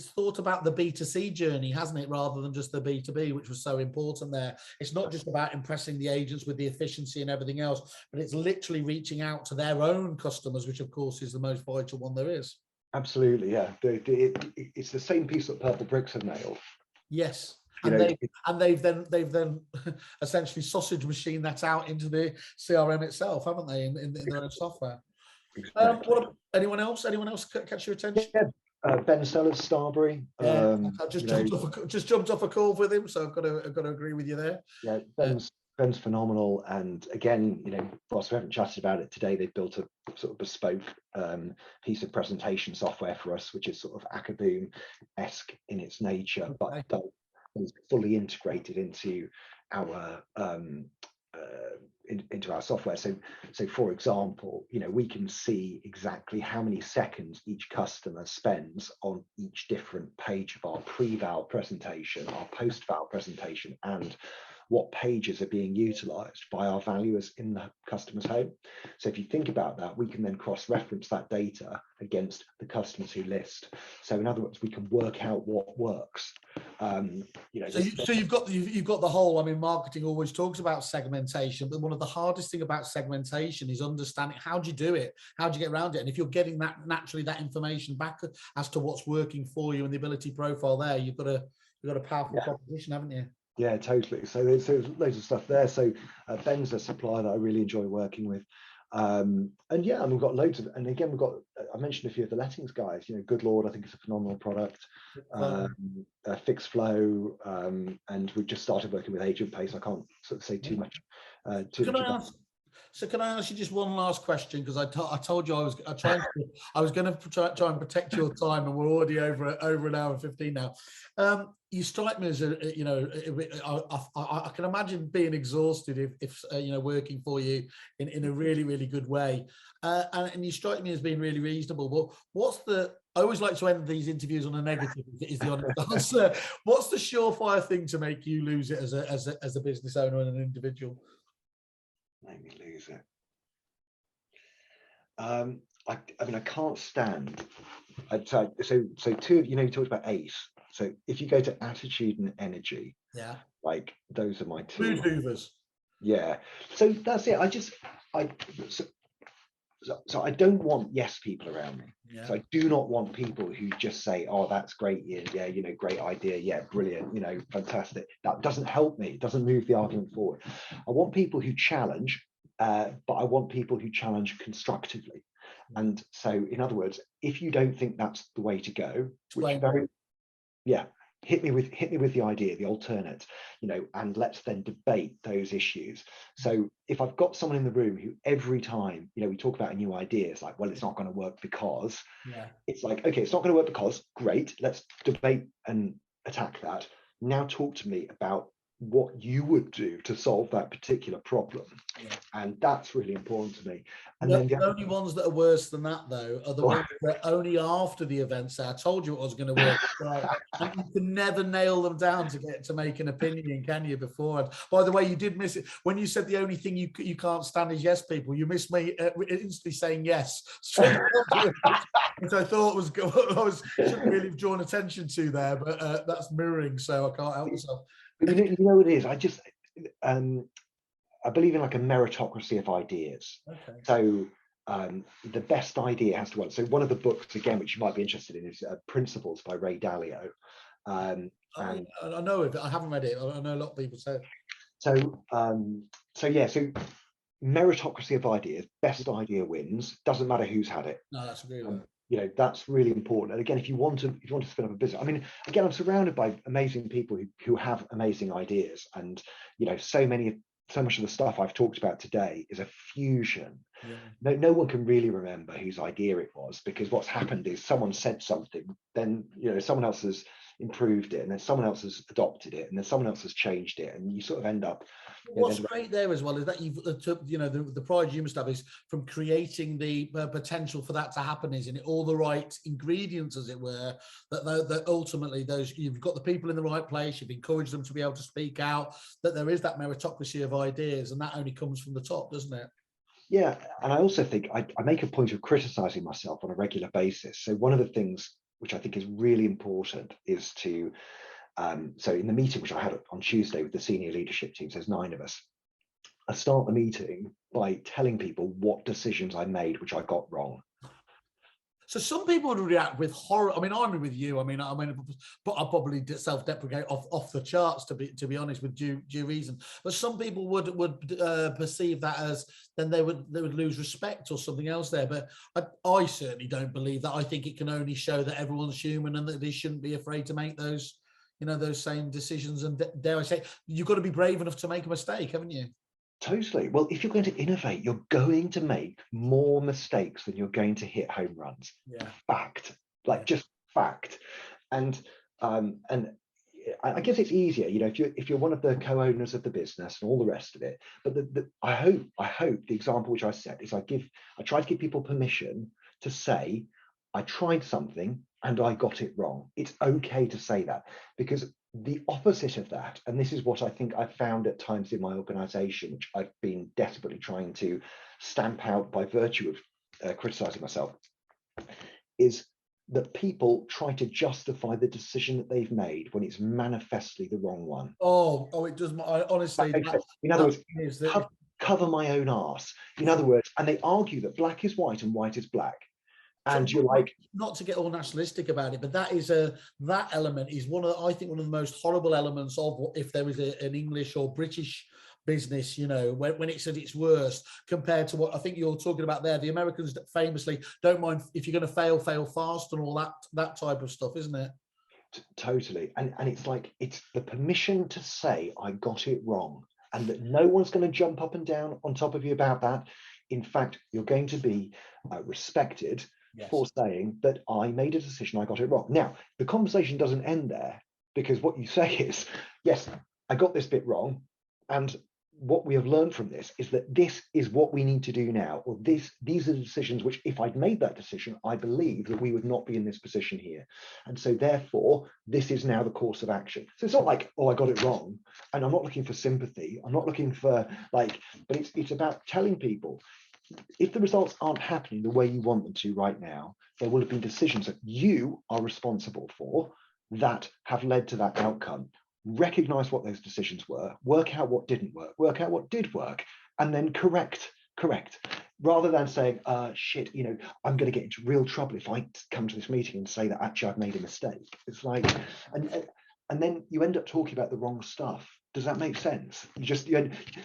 Speaker 1: thought about the B2C journey, hasn't it, rather than just the B2B, which was so important there. It's not just about impressing the agents with the efficiency and everything else, but it's literally reaching out to their own customers, which of course is the most vital one there is.
Speaker 2: Absolutely, yeah. It's the same piece that Purple Bricks have nailed.
Speaker 1: Yes. They've then essentially sausage machine that out into the CRM itself, haven't they, in their own software? Exactly. Anyone else catch your attention?
Speaker 2: Yeah. Ben Sellers, Starbury.
Speaker 1: Yeah, I just jumped off a call with him, so I've got to agree with you there.
Speaker 2: Yeah, Ben's phenomenal, and again, whilst we haven't chatted about it today, they've built a sort of bespoke piece of presentation software for us, which is sort of Akaboom-esque in its nature, but is fully integrated into our into our software. So for example, we can see exactly how many seconds each customer spends on each different page of our pre-val presentation, our post-val presentation, and what pages are being utilized by our valuers in the customer's home. So if you think about that, we can then cross-reference that data against the customers who list. So in other words, we can work out what works.
Speaker 1: So you've got the whole. I mean, marketing always talks about segmentation, but one of the hardest thing about segmentation is understanding how do you do it, how do you get around it, and if you're getting that information back as to what's working for you and the ability profile there, you've got a powerful proposition, haven't you?
Speaker 2: Yeah, totally. So there's loads of stuff there. So Ben's a supplier that I really enjoy working with. And yeah, and we've got loads of, and again, I mentioned a few of the lettings guys, Good Lord, I think it's a phenomenal product. Fixed Flow, and we've just started working with Agent Pace. I can't sort of say too much.
Speaker 1: So can I ask you just one last question? Because I told you I was going to try and protect your time, and we're already over an hour and 15 now. You strike me as I can imagine being exhausted if working for you in a really, really good way, and you strike me as being really reasonable. But I always like to end these interviews on a negative, is the honest answer. What's the surefire thing to make you lose it as a business owner and an individual?
Speaker 2: Make me lose it. I mean, I can't stand. So two. You talked about ACE. So if you go to attitude and energy, like those are my two.
Speaker 1: Mood hoovers.
Speaker 2: Yeah. So that's it. So I don't want yes people around me.
Speaker 1: Yeah.
Speaker 2: So I do not want people who just say, oh, that's great, Ian. Yeah, you know, great idea. Yeah, brilliant. You know, fantastic. That doesn't help me. It doesn't move the argument forward. I want people who challenge, but I want people who challenge constructively. And so, in other words, if you don't think that's the way to go,
Speaker 1: Explain
Speaker 2: yeah, hit me with the idea, the alternate, you know, and let's then debate those issues. So if I've got someone in the room who every time, you know, we talk about a new idea, it's like, well, it's not going to work because, it's like, okay, it's not going to work because, great, let's debate and attack that. Now talk to me about what you would do to solve that particular problem. And that's really important to me. And then
Speaker 1: the only ones that are worse than that, though, are the ones that only after the event say, I told you it was going to work. Right. And you can never nail them down to make an opinion, can you, before? By the way, you did miss it. When you said the only thing you can't stand is yes people, you missed me instantly saying yes. Straight which I thought was good. I shouldn't really have drawn attention to there, but that's mirroring, so I can't help myself.
Speaker 2: But you know what it is? I believe in like a meritocracy of ideas.
Speaker 1: Okay.
Speaker 2: So the best idea has to work. So one of the books, again, which you might be interested in, is Principles by Ray Dalio. And
Speaker 1: I know it, but I haven't read it. I know a lot of people say it.
Speaker 2: So meritocracy of ideas, best idea wins. Doesn't matter who's had it.
Speaker 1: No, that's a great one.
Speaker 2: You know, that's really important. And again, if you want to spin up a business, I mean, again, I'm surrounded by amazing people who have amazing ideas, and you know, so much of the stuff I've talked about today is a fusion. No one can really remember whose idea it was, because what's happened is someone said something, then you know someone else has improved it, and then someone else has adopted it, and then someone else has changed it, and you sort of end up.
Speaker 1: What's great there as well is that you've took, you know, the pride you must have is from creating the potential for that to happen, is in it all the right ingredients, as it were, that ultimately you've got the people in the right place, you've encouraged them to be able to speak out, that there is that meritocracy of ideas, and that only comes from the top, doesn't it?
Speaker 2: Yeah, and I also think I make a point of criticizing myself on a regular basis. So one of the things which I think is really important is to so in the meeting which I had on Tuesday with the senior leadership team, so there's 9 of us, I start the meeting by telling people what decisions I made which I got wrong.
Speaker 1: So some people would react with horror. I mean, I'm with you. I mean, but I'll probably self-deprecate off the charts, to be honest, with due reason. But some people would perceive that as then they would lose respect or something else there. But I certainly don't believe that. I think it can only show that everyone's human and that they shouldn't be afraid to make those, you know, those same decisions. And dare I say, you've got to be brave enough to make a mistake, haven't you?
Speaker 2: Totally. Well, if you're going to innovate, you're going to make more mistakes than you're going to hit home runs.
Speaker 1: Yeah.
Speaker 2: Fact, like just fact. And I guess it's easier, you know, if you're one of the co-owners of the business and all the rest of it. But I hope the example which I set is I try to give people permission to say, I tried something and I got it wrong. It's okay to say that, because the opposite of that, and this is what I think I've found at times in my organization, which I've been desperately trying to stamp out by virtue of criticizing myself, is that people try to justify the decision that they've made when it's manifestly the wrong one.
Speaker 1: Oh, it does. Honestly,
Speaker 2: in other words, cover my own arse. In other words, and they argue that black is white and white is black. And
Speaker 1: so,
Speaker 2: you're like,
Speaker 1: not to get all nationalistic about it, but that element is one of the most horrible elements of if there is an English or British business, you know, when it's at its worst, compared to what I think you're talking about there. The Americans famously don't mind if you're going to fail fast and all that type of stuff, isn't it?
Speaker 2: Totally. And it's like, it's the permission to say I got it wrong, and that no one's going to jump up and down on top of you about that. In fact, you're going to be respected. Yes. For saying that I made a decision, I got it wrong. Now, the conversation doesn't end there, because what you say is, yes, I got this bit wrong. And what we have learned from this is that this is what we need to do now, or these are the decisions which, if I'd made that decision, I believe that we would not be in this position here. And so therefore, this is now the course of action. So it's not like, oh, I got it wrong. And I'm not looking for sympathy. I'm not looking for but it's about telling people, if the results aren't happening the way you want them to right now, there will have been decisions that you are responsible for that have led to that outcome. Recognize what those decisions were, work out what didn't work, work out what did work, and then correct. rather than saying, shit, I'm going to get into real trouble if I come to this meeting and say that actually I've made a mistake. It's like, and then you end up talking about the wrong stuff. Does that make sense?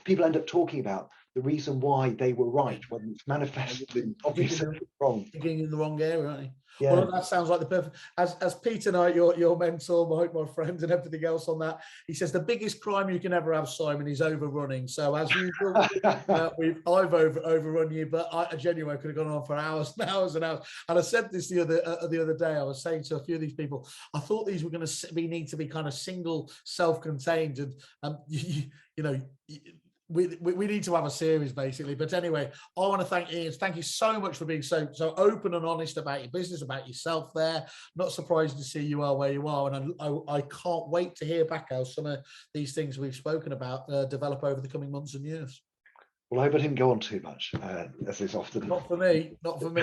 Speaker 2: People end up talking about the reason why they were right when it's manifestly obviously wrong.
Speaker 1: Thinking in the wrong area, aren't you?
Speaker 2: Yeah.
Speaker 1: Well, that sounds like the perfect. As Peter Knight, your mentor, my friend, and everything else on that, he says the biggest crime you can ever have, Simon, is overrunning. So as usual, I've overrun you, but I genuinely could have gone on for hours and hours and hours. And I said this the other day. I was saying to a few of these people, I thought these were going to need to be kind of single, self-contained, and we need to have a series basically. But anyway, I want to thank Ian. Thank you so much for being so open and honest about your business, about yourself there. Not surprised to see you are where you are. And I can't wait to hear back how some of these things we've spoken about develop over the coming months and years.
Speaker 2: Well, I hope I didn't go on too much, as is often.
Speaker 1: Not for me. Not for me.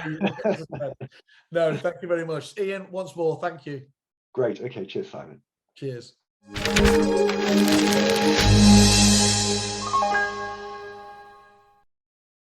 Speaker 1: No, thank you very much. Ian, once more, thank you.
Speaker 2: Great. Okay, cheers, Simon.
Speaker 1: Cheers.